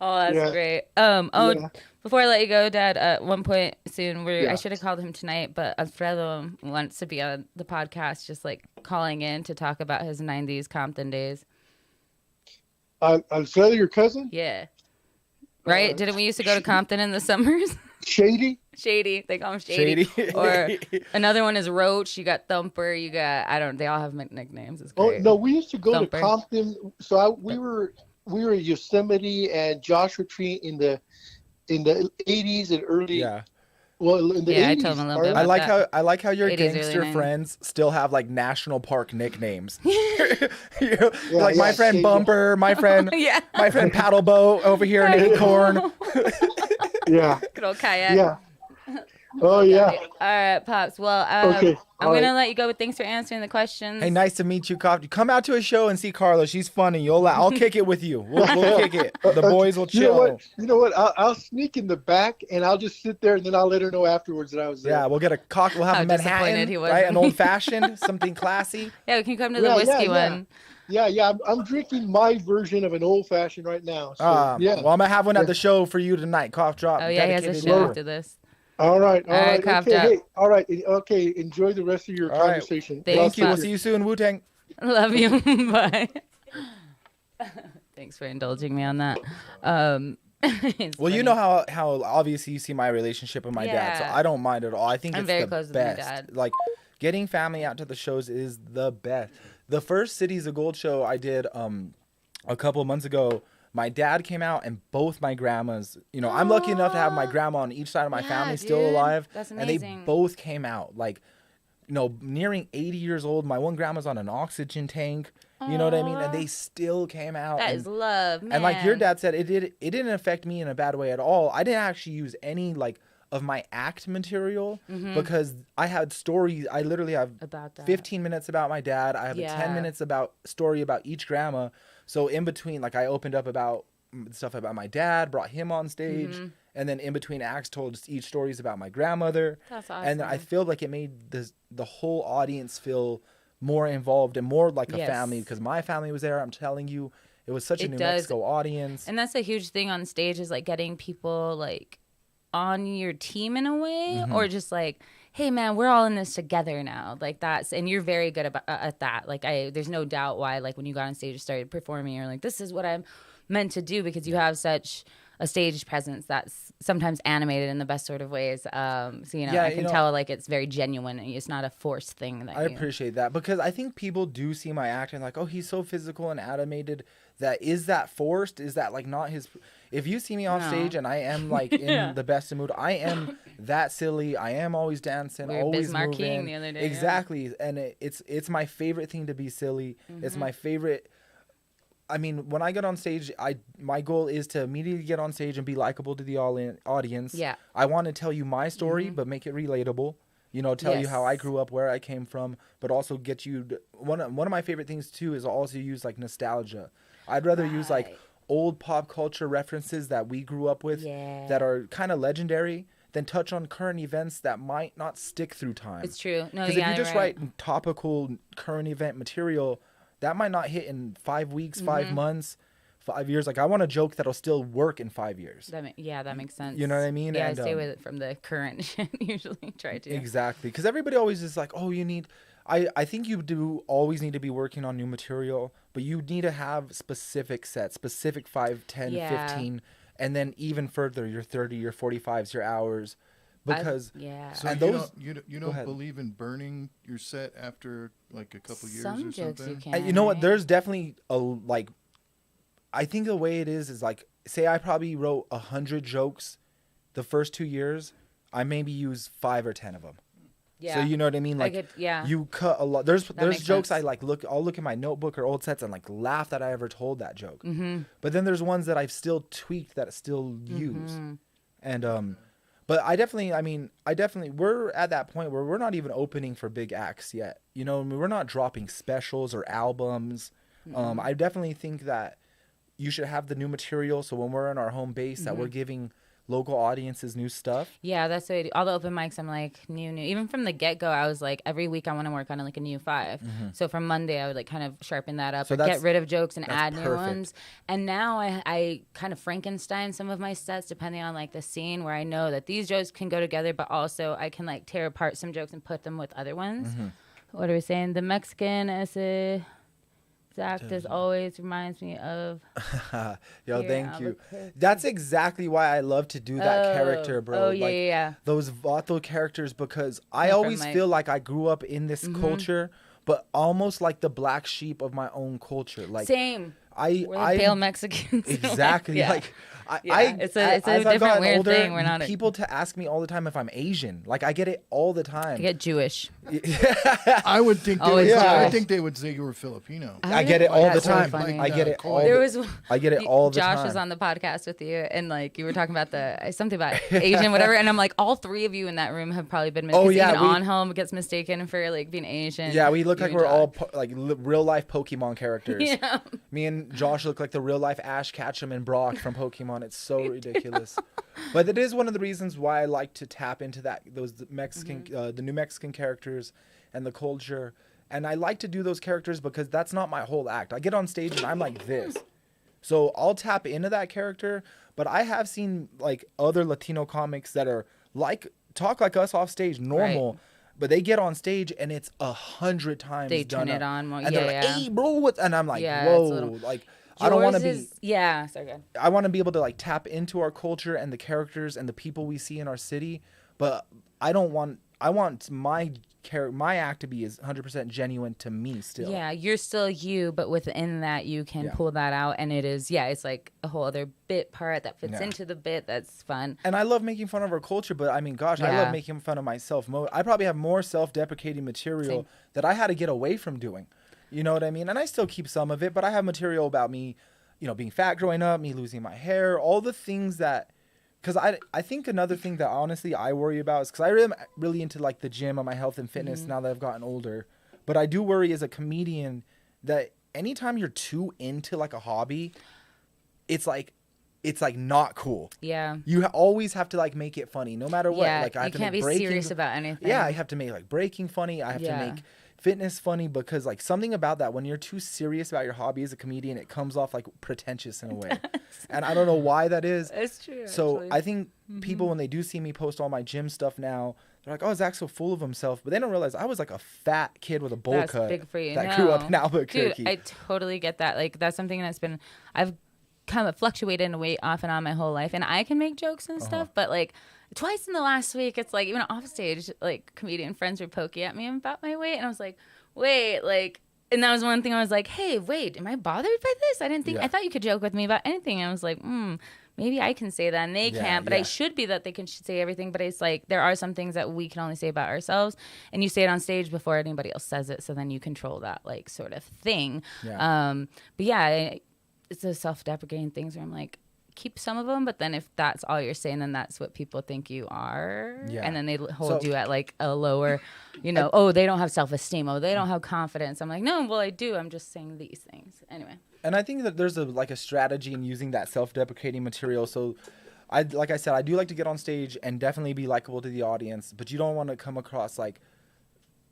Oh, that's great. Before I let you go, Dad, at one point soon, I should have called him tonight, but Alfredo wants to be on the podcast, just like calling in to talk about his 90s Compton days. Alfredo, your cousin? Yeah. Right? Didn't we used to go to Compton in the summers? Shady? Shady. They call him Shady. Or another one is Roach. You got Thumper. You got, they all have nicknames. It's great. Oh, no, we used to go to Compton. So we were in Yosemite and Joshua Tree in the 80s and early Well, in the 80s, I told him a little bit about I like how your gangster really friends still have like national park nicknames. My friend Bumper, my friend my friend Paddle Boat over here in Acorn. Yeah. Good old kayak. Yeah. Oh yeah. All right, Pops. Well, okay. I'm gonna let you go, but thanks for answering the questions. Hey, nice to meet you, Coffee. Come out to a show and see Carla. She's funny. I'll kick it with you. We'll kick it. The boys will chill. You know what? I'll sneak in the back and I'll just sit there and then I'll let her know afterwards that I was there. Yeah, we'll get a We'll have a Manhattan, right? An old fashioned, something classy. Yeah, we can come to the whiskey one. Yeah. I'm drinking my version of an old fashioned right now. So, Well, I'm gonna have one at the show for you tonight. Cough drop. Oh yeah, he has a show after this. All right. Okay, hey, all right. Okay, enjoy the rest of your conversation. Thank you. We'll see you soon, Wu-Tang. Love you. Bye. Thanks for indulging me on that. Well, funny. You know how obviously you see my relationship with my dad, so I don't mind at all. I think it's very close best. With my dad. Like, getting family out to the shows is the best. The first Cities of Gold show I did a couple of months ago, my dad came out and both my grandmas, I'm lucky enough to have my grandma on each side of my family still alive. That's amazing. And they both came out like, nearing 80 years old. My one grandma's on an oxygen tank. You know what I mean? And they still came out. That is love, man. And like your dad said, it didn't affect me in a bad way at all. I didn't actually use any of my act material because I had stories. I literally have about 15 minutes about my dad. I have a 10 minutes story about each grandma. So in between, I opened up about stuff about my dad, brought him on stage, and then in between acts told each stories about my grandmother. That's awesome. And I feel like it made the whole audience feel more involved and more like a family because my family was there. I'm telling you, it was such a New Mexico audience. And that's a huge thing on stage is getting people on your team in a way, or just hey man, we're all in this together now. And you're very good at that. There's no doubt why when you got on stage and started performing, you're this is what I'm meant to do because you have such a stage presence that's sometimes animated in the best sort of ways. So I can tell it's very genuine. It's not a forced thing. I appreciate that because I think people do see my acting oh, he's so physical and animated. Is that forced? Is that not his? If you see me off stage and I am in the best of mood, I am that silly. I am always dancing, always moving. The other day, exactly, and it's my favorite thing to be silly. It's my favorite. I mean, when I get on stage, my goal is to immediately get on stage and be likable to the audience. Yeah, I want to tell you my story, but make it relatable. Tell you how I grew up, where I came from, but also get you. One of my favorite things too is also use nostalgia. I'd rather use old pop culture references that we grew up with that are kind of legendary than touch on current events that might not stick through time. It's true. No, because if you just write topical current event material, that might not hit in 5 weeks, 5 months, 5 years. I want a joke that'll still work in 5 years. That makes sense. You know what I mean? Yeah, I stay with it from the current shit. Usually try to. Exactly. Because everybody always is you need... I think you do always need to be working on new material, but you need to have specific sets, specific 5, 10, 15, and then even further, your 30, your 45s, your hours. Because So and you don't believe in burning your set after a couple years or something? You can, you know what? There's definitely I think the way it is say I probably wrote 100 jokes the first 2 years, I maybe use 5 or 10 of them. Yeah. So you know what I mean? You cut a lot. There's jokes sense. I'll look at my notebook or old sets and laugh that I ever told that joke. But then there's ones that I've still tweaked that I still use. And but I definitely we're at that point where we're not even opening for big acts yet. We're not dropping specials or albums. I definitely think that you should have the new material so when we're in our home base that we're giving local audiences new stuff. Yeah, that's what I do. All the open mics, I'm new. Even from the get-go, I was every week I want to work on a new 5. So from Monday, I would kind of sharpen that up, or get rid of jokes and add new ones. And now I kind of Frankenstein some of my sets depending on the scene where I know that these jokes can go together, but also I can tear apart some jokes and put them with other ones. What are we saying? The Mexican essay. Zach, this always reminds me of... Yo, thank you. That's exactly why I love to do that character, bro. Oh, yeah. Those Vato characters, because I always feel like I grew up in this culture, but almost like the black sheep of my own culture. Same. We're the pale Mexicans. Exactly. Yeah. Like, it's a different weird thing. We're not people to ask me all the time if I'm Asian. Like, I get it all the time. I get Jewish. I would think they would. I would think they would say you were Filipino. I get it all the time. Funny. I get it all. I get it all the time. Josh was on the podcast with you, and like you were talking about something about Asian, whatever. And I'm like, all three of you in that room have probably been mistaken. Even On Home gets mistaken for like being Asian. Yeah, we look like we're all like real life Pokemon characters. Yeah. Me and Josh look like the real life Ash Ketchum and Brock from Pokemon. It's so ridiculous. But it is one of the reasons why I like to tap into those Mexican, the new Mexican characters and the culture. And I like to do those characters because that's not my whole act. I get on stage and I'm like this. So I'll tap into that character. But I have seen like other Latino comics that are talk like us off stage, normal. Right. But they get on stage and it's 100 times they turn it on more. And they're like, hey, bro. And I'm like, whoa. Like, I don't want to be. Yeah, sorry, go ahead. I want to be able to like tap into our culture and the characters and the people we see in our city, but I want my act to be as 100% genuine to me still. Yeah, you're still you, but within that you can pull that out, and it is it's like a whole other bit part that fits into the bit that's fun. And I love making fun of our culture, but I mean, gosh, I love making fun of myself. I probably have more self-deprecating material that I had to get away from doing. You know what I mean? And I still keep some of it, but I have material about me, being fat growing up, me losing my hair, all the things that, because I think another thing that honestly I worry about is because I am really into like the gym and my health and fitness now that I've gotten older. But I do worry as a comedian that anytime you're too into like a hobby, it's like not cool. Yeah. You always have to like make it funny no matter what. Yeah, like I have you can't be serious about anything. Yeah, I have to make like breaking funny. I have to make fitness funny because like something about that when you're too serious about your hobby as a comedian, it comes off like pretentious in a way. And I don't know why that is. It's true. So actually. I think people, when they do see me post all my gym stuff now, they're like, oh, Zach's so full of himself. But they don't realize I was like a fat kid with a bowl cut big for you. that grew up in Albuquerque. Dude, I totally get that. Like that's something I've kind of fluctuated in weight off and on my whole life. And I can make jokes and stuff, but like twice in the last week, it's like even off stage, like comedian friends were poking at me about my weight. And I was like, wait, like, and that was one thing I was like, hey, wait, am I bothered by this? I didn't think, I thought you could joke with me about anything. And I was like, maybe I can say that and they can't, but I should be that they can say everything. But it's like, there are some things that we can only say about ourselves and you say it on stage before anybody else says it. So then you control that like sort of thing. Yeah. But yeah, it's a self-deprecating things where I'm like, keep some of them, but then if that's all you're saying, then that's what people think you are. Yeah. And then they hold you at like a lower, they don't have self-esteem. Oh, they don't have confidence. I'm like, no, well, I do. I'm just saying these things. Anyway. And I think that there's a strategy in using that self-deprecating material. So like I said, I do like to get on stage and definitely be likable to the audience, but you don't want to come across like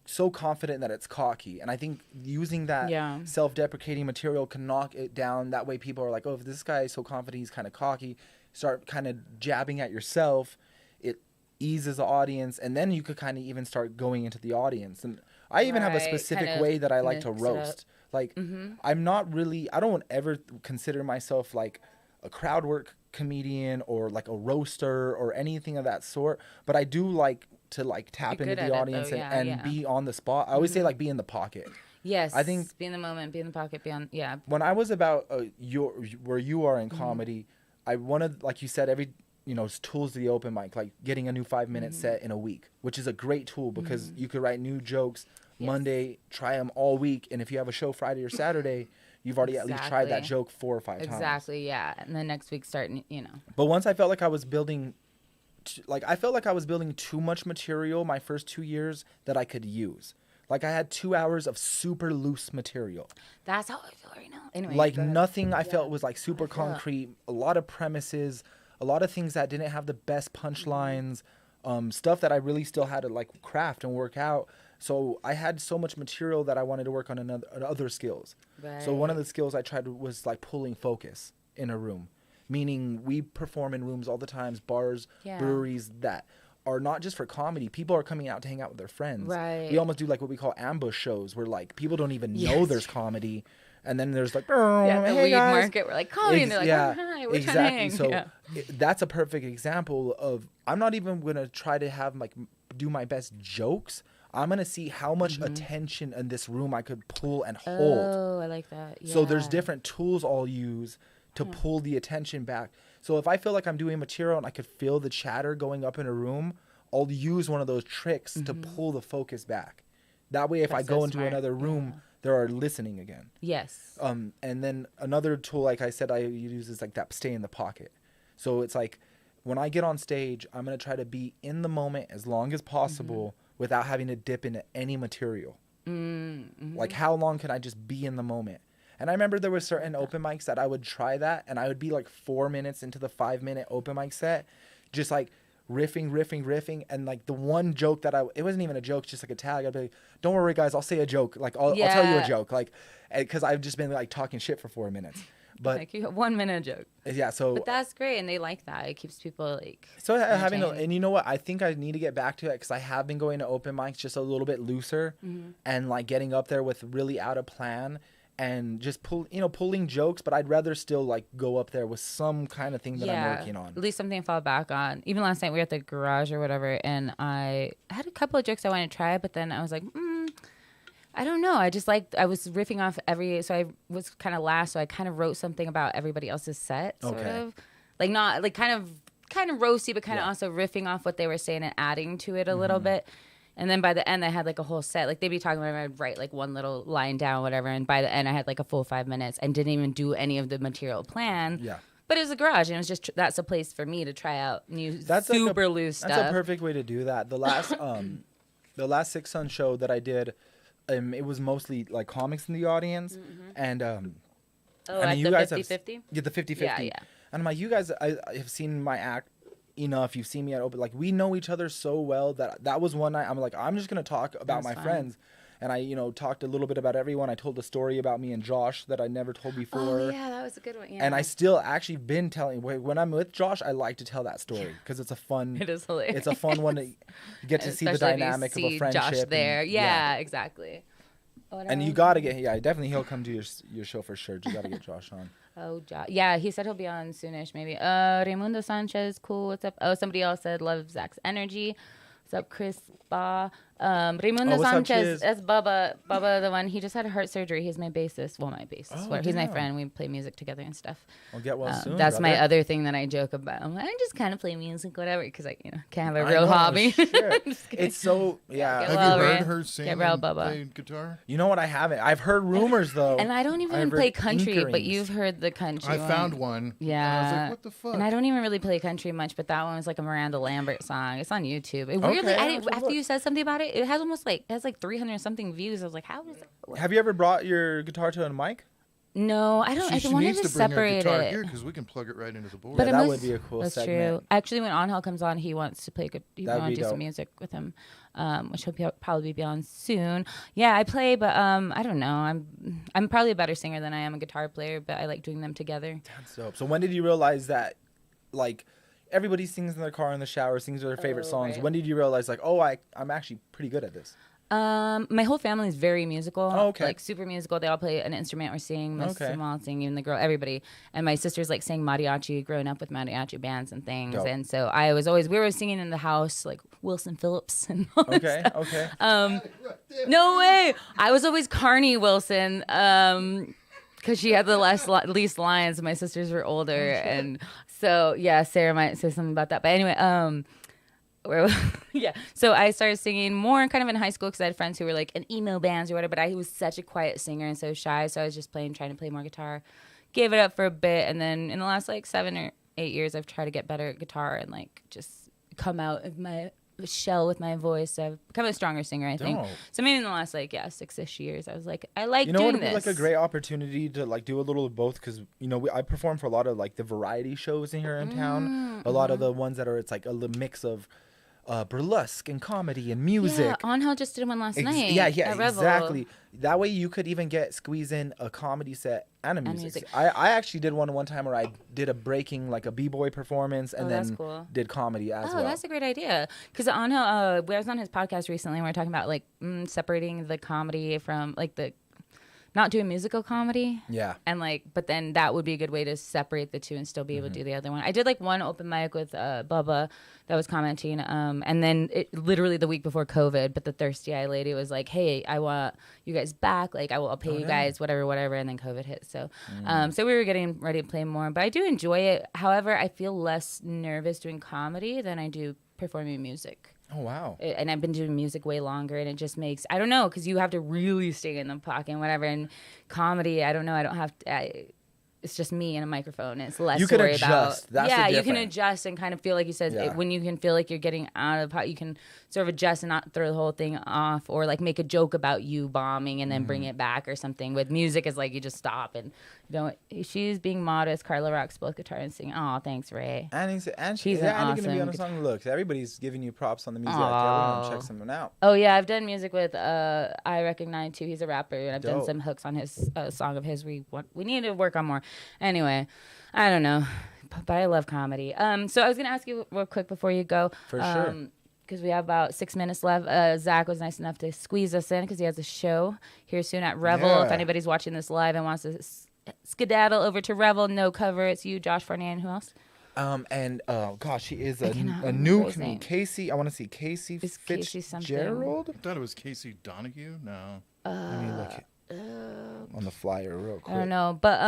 so confident that it's cocky. And I think using that self-deprecating material can knock it down. That way people are like, oh, if this guy is so confident, he's kind of cocky. Start kind of jabbing at yourself. It eases the audience. And then you could kind of even start going into the audience. And I even have a specific way that I like to roast. Like, I don't ever consider myself like a crowd work comedian or like a roaster or anything of that sort. But I do like to like tap into the audience and be on the spot. I always say like be in the pocket. Yes, I think be in the moment, be in the pocket, be on. Yeah. When I was about where you are in comedy, I wanted, like you said, every tools to the open mic, like getting a new 5-minute set in a week, which is a great tool because you could write new jokes Monday, try them all week, and if you have a show Friday or Saturday, you've already at least tried that joke 4 or 5 times. Exactly. Yeah, and then next week starting, But once I felt like I was building. I felt like I was building too much material my first 2 years that I could use. Like I had 2 hours of super loose material. That's how I feel right now. Anyway, like nothing I felt was like super concrete. A lot of premises, a lot of things that didn't have the best punchlines, stuff that I really still had to like craft and work out. So I had so much material that I wanted to work on other skills. Right. So one of the skills I tried was like pulling focus in a room. Meaning we perform in rooms all the time, bars, breweries that are not just for comedy. People are coming out to hang out with their friends. Right. We almost do like what we call ambush shows where like people don't even know there's comedy. And then there's like, the hey weed guys. Market, we're like comedy. And they're like, hi, we're trying to hang. So that's a perfect example of, I'm not even going to try to have like do my best jokes. I'm going to see how much attention in this room I could pull and hold. Oh, I like that. Yeah. So there's different tools I'll use to pull the attention back. So if I feel like I'm doing material and I could feel the chatter going up in a room, I'll use one of those tricks to pull the focus back. That way, if I go into another room, they're listening again. Yes. And then another tool, like I said, I use is like that stay in the pocket. So it's like when I get on stage, I'm going to try to be in the moment as long as possible without having to dip into any material. Like how long can I just be in the moment? And I remember there were certain open mics that I would try that, and I would be like 4 minutes into the 5-minute open mic set, just like riffing, and like the one joke that it wasn't even a joke, just like a tag. I'd be like, "Don't worry, guys, I'll say a joke. Like I'll tell you a joke." Like, because I've just been like talking shit for 4 minutes. But like you have 1 minute joke. Yeah, so. But that's great, and they like that. It keeps people like. So having and you know what? I think I need to get back to it because I have been going to open mics just a little bit looser, and like getting up there with really out of plan. And just pulling jokes, but I'd rather still like go up there with some kind of thing that I'm working on. At least something to fall back on. Even last night we were at the garage or whatever, and I had a couple of jokes I wanted to try, but then I was like, I don't know. I was riffing off so I was kind of last, so I kind of wrote something about everybody else's set, sort of. Like not like kind of roasty, but kind of also riffing off what they were saying and adding to it a little bit. And then by the end, I had like a whole set. Like they'd be talking about it, I'd write like one little line down, whatever. And by the end, I had like a full 5 minutes and didn't even do any of the material plan. Yeah. But it was a garage, and it was just that's a place for me to try out new super loose stuff. That's a perfect way to do that. The last Six Sun show that I did, it was mostly like comics in the audience, and I mean, you guys 50-50? Yeah, the 50-50. Yeah. And I'm like, you guys, I have seen my act enough. You've seen me at open, like we know each other so well that was one night I'm like, I'm just gonna talk about my friends, and I talked a little bit about everyone. I told a story about me and Josh that I never told before. Oh yeah, that was a good one. Yeah. And I still actually been telling when I'm with Josh, I like to tell that story because it's a fun. It is hilarious. It's a fun one to get to see the dynamic of a friendship. Josh there, exactly. And you gotta get definitely he'll come to your show for sure. You gotta get Josh on. Oh, yeah, he said he'll be on soonish, maybe. Raimundo Sanchez, cool. What's up? Oh, somebody else said love Zach's energy. What's up, Chris Ba? Raimundo Sanchez, that's Bubba, the one. He just had a heart surgery. He's my bassist. Well, my bassist. He's my friend. We play music together and stuff. I'll get well soon. That's my other thing that I joke about. I'm like, I just kind of play music, whatever, because I can't have a real hobby. Sure. It's so, Have you heard her sing and play guitar? You know what? I haven't. I've heard rumors, though. And I don't even play country, but you've heard the country I found one. Yeah. And I was like, what the fuck? And I don't even really play country much, but that one was like a Miranda Lambert song. It's on YouTube. It weirdly, after you said something about it, it has almost like 300 something views. I was like, how is it? Have you ever brought your guitar to a mic? No, I don't. She I wanted needs to to bring separate her guitar it. here because we can plug it right into the board. But that would be a cool that's segment. True. Actually, when Angel comes on, he wants to play good. He wants to do some music with him, which he'll probably be on soon. Yeah, I play, but I don't know. I'm probably a better singer than I am a guitar player, but I like doing them together. That's dope. So when did you realize that, like, everybody sings in their car in the shower, sings their favorite songs? Right. When did you realize, like, I'm actually pretty good at this? My whole family is very musical. Oh, okay. Like super musical. They all play an instrument or sing. My mom sing, even the girl, everybody. And my sisters like sang mariachi, growing up with mariachi bands and things. Dope. And so we were singing in the house like Wilson Phillips and all that stuff. Okay. No way. I was always Carney Wilson. Because she had the least lines. My sisters were older, and so yeah, Sarah might say something about that. But anyway, so I started singing more kind of in high school because I had friends who were like in emo bands or whatever, but I was such a quiet singer and so shy, so I was just trying to play more guitar. Gave it up for a bit, and then in the last like 7 or 8 years I've tried to get better at guitar and like just come out of my shell with my voice. I've become a stronger singer, I think. So maybe in the last 6-ish years I was like, I like doing this. You know what would be like a great opportunity to like do a little of both, because I perform for a lot of like the variety shows in here in town. A lot of the ones that are, it's like a mix of burlesque and comedy and music. Yeah, Angel just did one last night. Yeah, exactly. That way you could even squeeze in a comedy set and a music. I actually did one time where I did a breaking, like a b-boy performance, and then did comedy as well. Oh, that's a great idea. Because Angel, I was on his podcast recently and we were talking about like separating the comedy from like the not doing musical comedy. Yeah. And like, but then that would be a good way to separate the two and still be able to do the other one. I did like one open mic with Bubba that was commenting. And then literally the week before COVID, but the thirsty eye lady was like, hey, I want you guys back. Like I'll pay you guys, whatever. And then COVID hit. So, so we were getting ready to play more, but I do enjoy it. However, I feel less nervous doing comedy than I do performing music. Oh, wow. And I've been doing music way longer, and it just makes, I don't know, because you have to really stay in the pocket and whatever. And comedy, I don't know, I don't have to, it's just me and a microphone. It's less you to worry adjust. about. That's yeah, you can adjust and kind of feel like you said, when you can feel like you're getting out of pocket, you can sort of adjust and not throw the whole thing off, or like make a joke about you bombing and then bring it back or something. With music, it's like you just stop and don't. She's being modest. Carla rocks both guitar and singing. Oh, thanks, Ray. And she's awesome. gonna be on a song. Look, everybody's giving you props on the music. Everyone check someone out. Oh yeah, I've done music with I Recognize too. He's a rapper, and I've done some hooks on his song of his. We need to work on more. Anyway, I don't know, but I love comedy. So I was gonna ask you real quick before you go. For sure. Because we have about 6 minutes left. Zach was nice enough to squeeze us in because he has a show here soon at Revel. Yeah. If anybody's watching this live and wants to skedaddle over to Revel, no cover. It's you, Josh Fournier, and who else? And gosh, she is a new Casey. I want to see Casey Fitzgerald. I thought it was Casey Donahue. No. Let me look on the flyer real quick. I don't know, but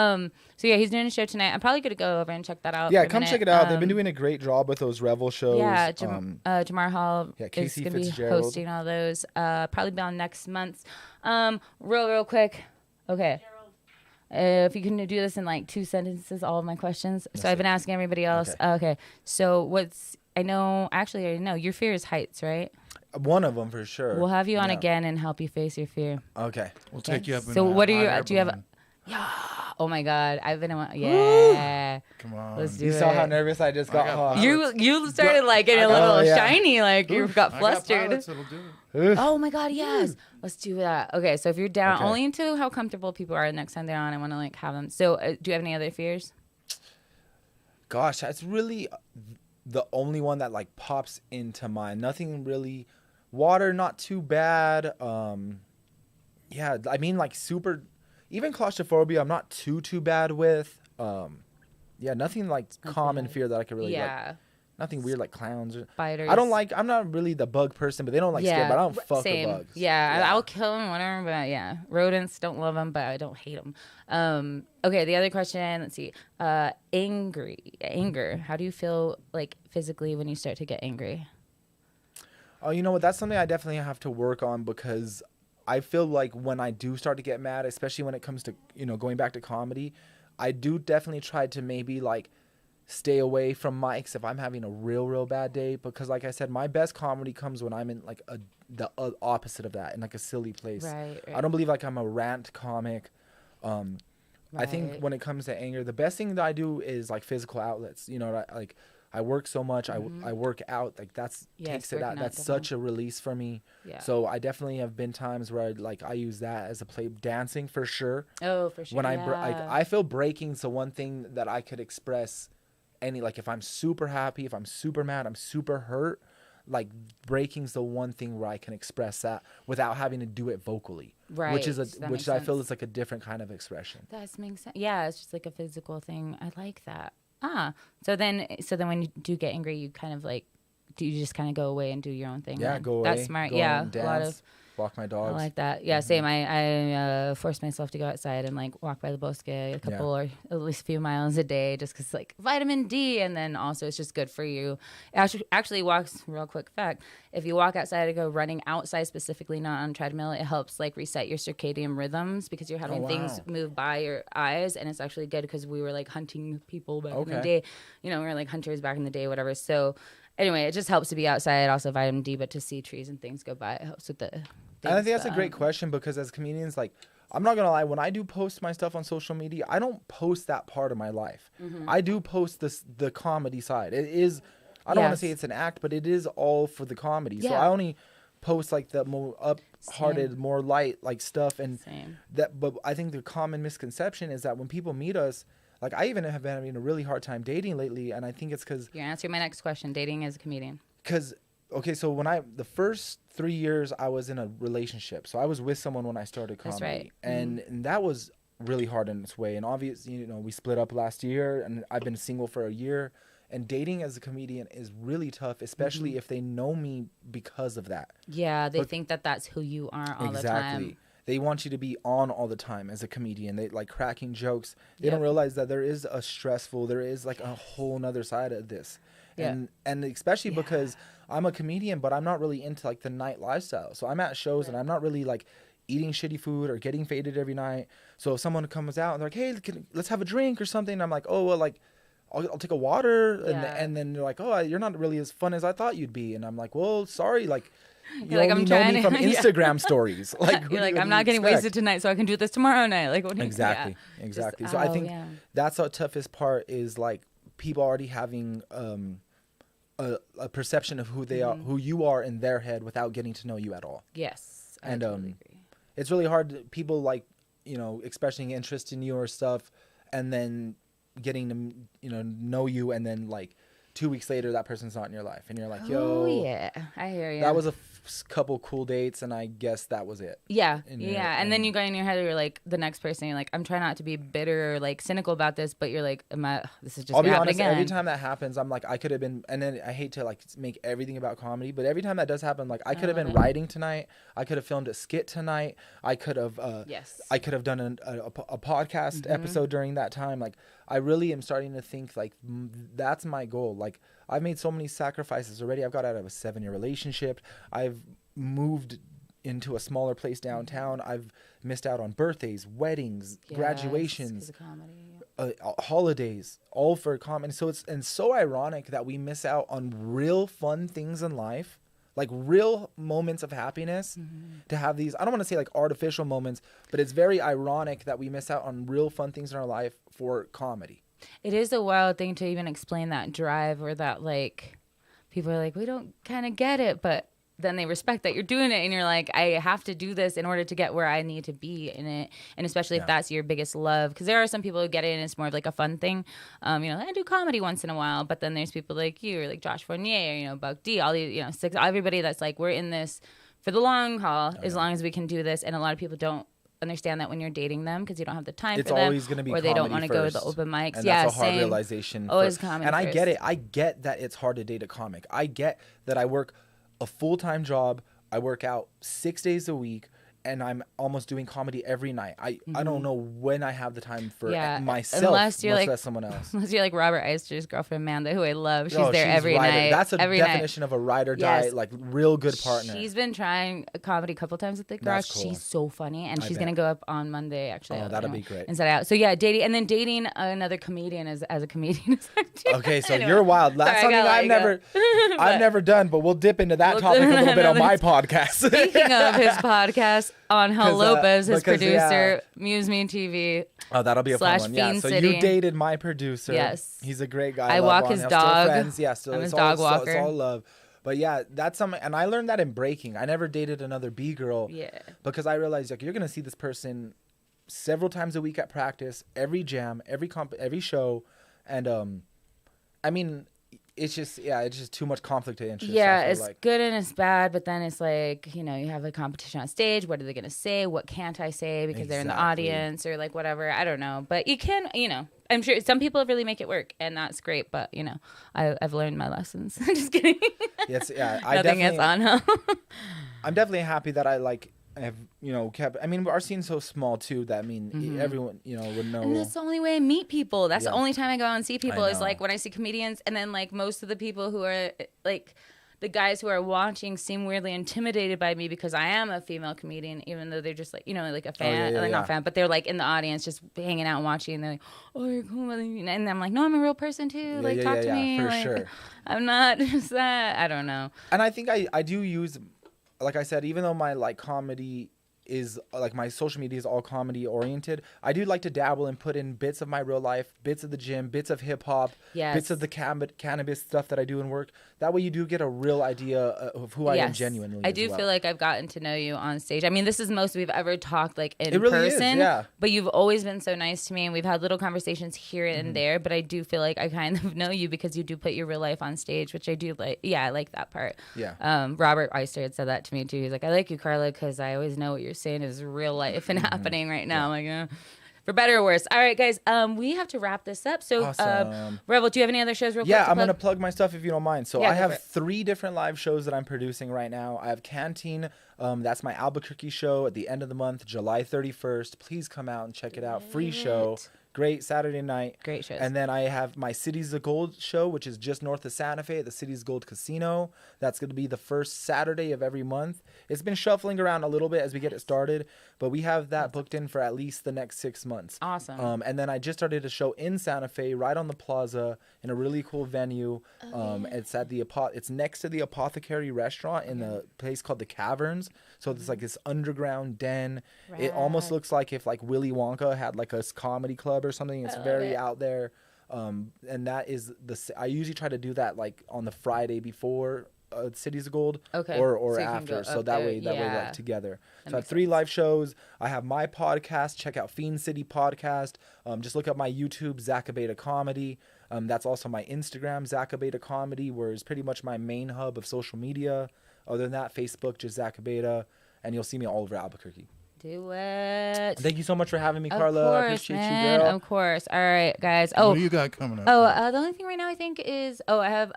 so yeah, he's doing a show tonight. I'm probably gonna go over and check that out. Yeah, come check it out. They've been doing a great job with those Revel shows. Yeah, Jamar Hall is gonna be hosting all those. Probably be on next month. Real quick. Okay. If you can do this in like 2 sentences, all of my questions. So I've been asking everybody else. Okay. So I already know your fear is heights, right? One of them for sure. We'll have you on again and help you face your fear. Okay. We'll take you up. So what are you? Do you have? Oh my God! I've been in. Yeah. Come on. Let's do you it. saw how nervous I just got. You started like getting a little shiny, like you got flustered. I got pilots, it'll do it. Oh my God! Yes. Let's do that. Okay. So if you're down, only into how comfortable people are the next time they're on, I want to like have them. So do you have any other fears? Gosh, that's really the only one that like pops into mind. Nothing really. Water, not too bad. Yeah, I mean like super. Even claustrophobia, I'm not too bad with. Yeah, nothing like common fear that I could really like. Nothing weird like clowns or spiders. I'm not really the bug person, but they don't like scare. But I don't fuck with bugs. Yeah, I'll kill them, whatever. But yeah, rodents, don't love them, but I don't hate them. Okay, the other question. Let's see. Anger. How do you feel like physically when you start to get angry? Oh, you know what? That's something I definitely have to work on because I feel like when I do start to get mad, especially when it comes to, going back to comedy, I do definitely try to maybe like stay away from mics if I'm having a real bad day because like I said, my best comedy comes when I'm in like the opposite of that, in like a silly place. Right. I don't believe like I'm a rant comic. I think when it comes to anger, the best thing that I do is like physical outlets. Like I work so much. I work out. Like takes it out. That's such a release for me. Yeah. So I definitely have been times where I use that as a play. Dancing for sure. Oh, for sure. When I feel breaking's the one thing that I could express like if I'm super happy, if I'm super mad, I'm super hurt. Like breaking's the one thing where I can express that without having to do it vocally. Right. Which I feel is like a different kind of expression. That makes sense. Yeah, it's just like a physical thing. I like that. So then when you do get angry, you kind of like, do you just kind of go away and do your own thing? Yeah, go away. That's smart. Go yeah, and dance, a lot of walk my dogs. I like that. Yeah, same. I force myself to go outside and like walk by the bosque a couple or at least a few miles a day, just because like vitamin D, and then also it's just good for you. It actually walks. Real quick fact: if you walk outside and go running outside specifically, not on a treadmill, it helps like reset your circadian rhythms because you're having things move by your eyes, and it's actually good because we were like hunting people back in the day. We were like hunters back in the day, whatever. So. Anyway, it just helps to be outside. Also, vitamin D, but to see trees and things go by, it helps with the. And I think that's a great question because as comedians, like, I'm not gonna lie, when I do post my stuff on social media, I don't post that part of my life. I do post the comedy side. It is, I don't want to say it's an act, but it is all for the comedy. Yeah. So I only post like the more up-hearted, more light like stuff, and that. But I think the common misconception is that when people meet us. Like, I even have been having a really hard time dating lately, and I think it's because... You're answering my next question. Dating as a comedian. Because okay, so the first 3 years I was in a relationship. So I was with someone when I started comedy. That's right. And that was really hard in its way. And obviously, you know, we split up last year and I've been single for a year. And dating as a comedian is really tough, especially if they know me because of that. Yeah, they think that that's who you are all the time. Exactly. They want you to be on all the time as a comedian. They like cracking jokes. They don't realize that there is there is like a whole nother side of this. And especially because I'm a comedian, but I'm not really into like the night lifestyle. So I'm at shows and I'm not really like eating shitty food or getting faded every night. So if someone comes out and they're like, hey, let's have a drink or something. I'm like, oh, well, like, I'll take a water. And then they're like, oh, you're not really as fun as I thought you'd be. And I'm like, well, sorry. Like, you only know me from Instagram stories. Like, you're like, I'm not getting wasted tonight, so I can do this tomorrow night. Like, what do you Exactly. Just, so I think that's the toughest part is like people already having a perception of who they are, who you are in their head without getting to know you at all. Yes. And totally agree. It's really hard. People like, you know, expressing interest in you or stuff, and then getting to, you know you, and then like 2 weeks later that person's not in your life and you're like, yo, yeah, I hear you. That was a couple cool dates and I guess that was it. And then you go in your head, you're like the next person, you're like, I'm trying not to be bitter or like cynical about this, but you're like, this is just I'll be honest again. Every time that happens I'm like, I could have been, and then I hate to like make everything about comedy, but every time that does happen, like I could have been writing tonight, I could have filmed a skit tonight, I could have I could have done a podcast episode during that time. Like I really am starting to think like that's my goal. Like I've made so many sacrifices already. I've got out of a 7-year relationship. I've moved into a smaller place downtown. I've missed out on birthdays, weddings, graduations, holidays, all for comedy. So it's so ironic that we miss out on real fun things in life, like real moments of happiness, to have these, I don't want to say like artificial moments, but it's very ironic that we miss out on real fun things in our life for comedy. It is a wild thing to even explain that drive, or that like people are like, we don't kind of get it, but then they respect that you're doing it and you're like, I have to do this in order to get where I need to be in it. And especially if that's your biggest love, because there are some people who get it and it's more of like a fun thing. You know, I do comedy once in a while, but then there's people like you or like Josh Fournier or, you know, Buck D, all these, you know, everybody that's like, we're in this for the long haul, as long as we can do this. And a lot of people don't understand that when you're dating them because you don't have the time for them, always going to be, or they don't want to go to the open mics. And that's a hard realization. Always comedy. And I get it. I get that it's hard to date a comic. I get that I work a full-time job. I work out 6 days a week, and I'm almost doing comedy every night. I don't know when I have the time for myself, unless you're like someone else. Unless you're like Robert Eister's girlfriend Amanda, who I love. She's there every night. That's a definition of a ride or die, like real good partner. She's been trying comedy a couple times at the garage. Cool. She's so funny, and she's gonna go up on Monday actually. Oh, that'll be great. Inside Out. So yeah, dating another comedian as a comedian. Okay, so you're wild. That's something I've never done, but we'll dip into that topic a little bit on my podcast. Speaking of his podcast. Angel Lopez, his producer, Muse Me TV. Oh, that'll be a fun one. Yeah, so you dated my producer. Yes. He's a great guy. I walk his dog. Still friends. Yeah, I'm his dog walker. It's all love. But yeah, that's something, and I learned that in breaking. I never dated another B girl. Yeah. Because I realized like you're gonna see this person several times a week at practice, every jam, every show, and I mean. It's just too much conflict of interest. Yeah, it's good and it's bad, but then it's like, you know, you have a competition on stage. What are they going to say? What can't I say because they're in the audience or like whatever? I don't know. But you can, you know, I'm sure some people really make it work and that's great. But, you know, I've learned my lessons. Just kidding. Yes, yeah. Nothing is on her. I'm definitely happy that I have, you know, kept. I mean, our scene's so small too that everyone, you know, would know. And that's the only way I meet people. That's the only time I go out and see people is like when I see comedians, and then like most of the people who are like the guys who are watching seem weirdly intimidated by me because I am a female comedian, even though they're just like, you know, like a fan, not a fan, but they're like in the audience just hanging out and watching, and they're like, oh, you're cool, and I'm like, no, I'm a real person too. Like, talk to me. For like, sure. I'm not just that. I don't know. And I think I do use. Like I said, even though my like comedy is like my social media is all comedy oriented. I do like to dabble and put in bits of my real life, bits of the gym, bits of hip hop, bits of the cannabis stuff that I do in work. That way you do get a real idea of who I am genuinely. I do feel like I've gotten to know you on stage. I mean, this is most we've ever talked like in really person. Is, but you've always been so nice to me, and we've had little conversations here and there. But I do feel like I kind of know you because you do put your real life on stage, which I do like. Yeah, I like that part. Yeah. Robert Oyster had said that to me too. He's like, I like you, Carla, because I always know what you're saying is real life and happening right now. I'm like, for better or worse. All right, guys, we have to wrap this up. So, awesome. Revel, do you have any other shows real quick? Yeah, I'm going to plug my stuff if you don't mind. So I have 3 different live shows that I'm producing right now. I have Canteen. That's my Albuquerque show at the end of the month, July 31st. Please come out and check it out. Free show. Great Saturday night. Great shows. And then I have my Cities of Gold show, which is just north of Santa Fe at the Cities of Gold Casino. That's going to be the first Saturday of every month. It's been shuffling around a little bit as we get it started, but we have that booked in for at least the next 6 months. Awesome. And then I just started a show in Santa Fe, right on the plaza, in a really cool venue. It's at it's next to the Apothecary restaurant in the place called the Caverns. So it's like this underground den. Rad. It almost looks like if like Willy Wonka had like a comedy club or something. It's very out there. And that is I usually try to do that like on the Friday before Cities of Gold or so after. So that way like together. So I have 3 live shows. I have my podcast. Check out Fiend City Podcast. Just look up my YouTube, Zach Abeyta Comedy. That's also my Instagram, Zach Abeyta Comedy, where it's pretty much my main hub of social media. Other than that, Facebook, just Zach Abeyta, and you'll see me all over Albuquerque. Do it. Thank you so much for having me, Carla. Of course, I appreciate man. you, girl. Of course. All right, guys. What do you got coming up? The only thing right now I think is, I have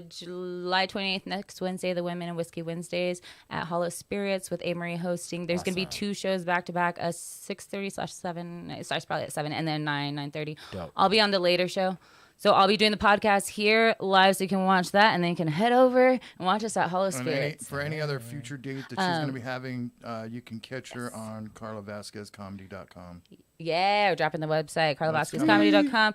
July 28th, next Wednesday, the Women and Whiskey Wednesdays at Hollow Spirits with A-Marie hosting. There's going to be 2 shows back-to-back, 6:30/7. It starts probably at 7, and then 9:30. Dope. I'll be on the later show. So I'll be doing the podcast here live, so you can watch that, and then you can head over and watch us at Hollow Spirits. For any other future date that she's going to be having, you can catch her on carlavasquezcomedy.com. Yeah, we're dropping the website, carlavasquezcomedy.com.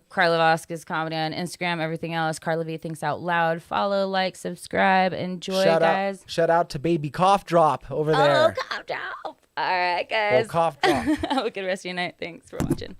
Carla Vasquez Comedy on Instagram, everything else. Carla V Thinks Out Loud. Follow, like, subscribe. Enjoy, guys. Shout out to Baby Cough Drop over there. Oh, Cough Drop. All right, guys. Cough Drop. Have a good rest of your night. Thanks for watching.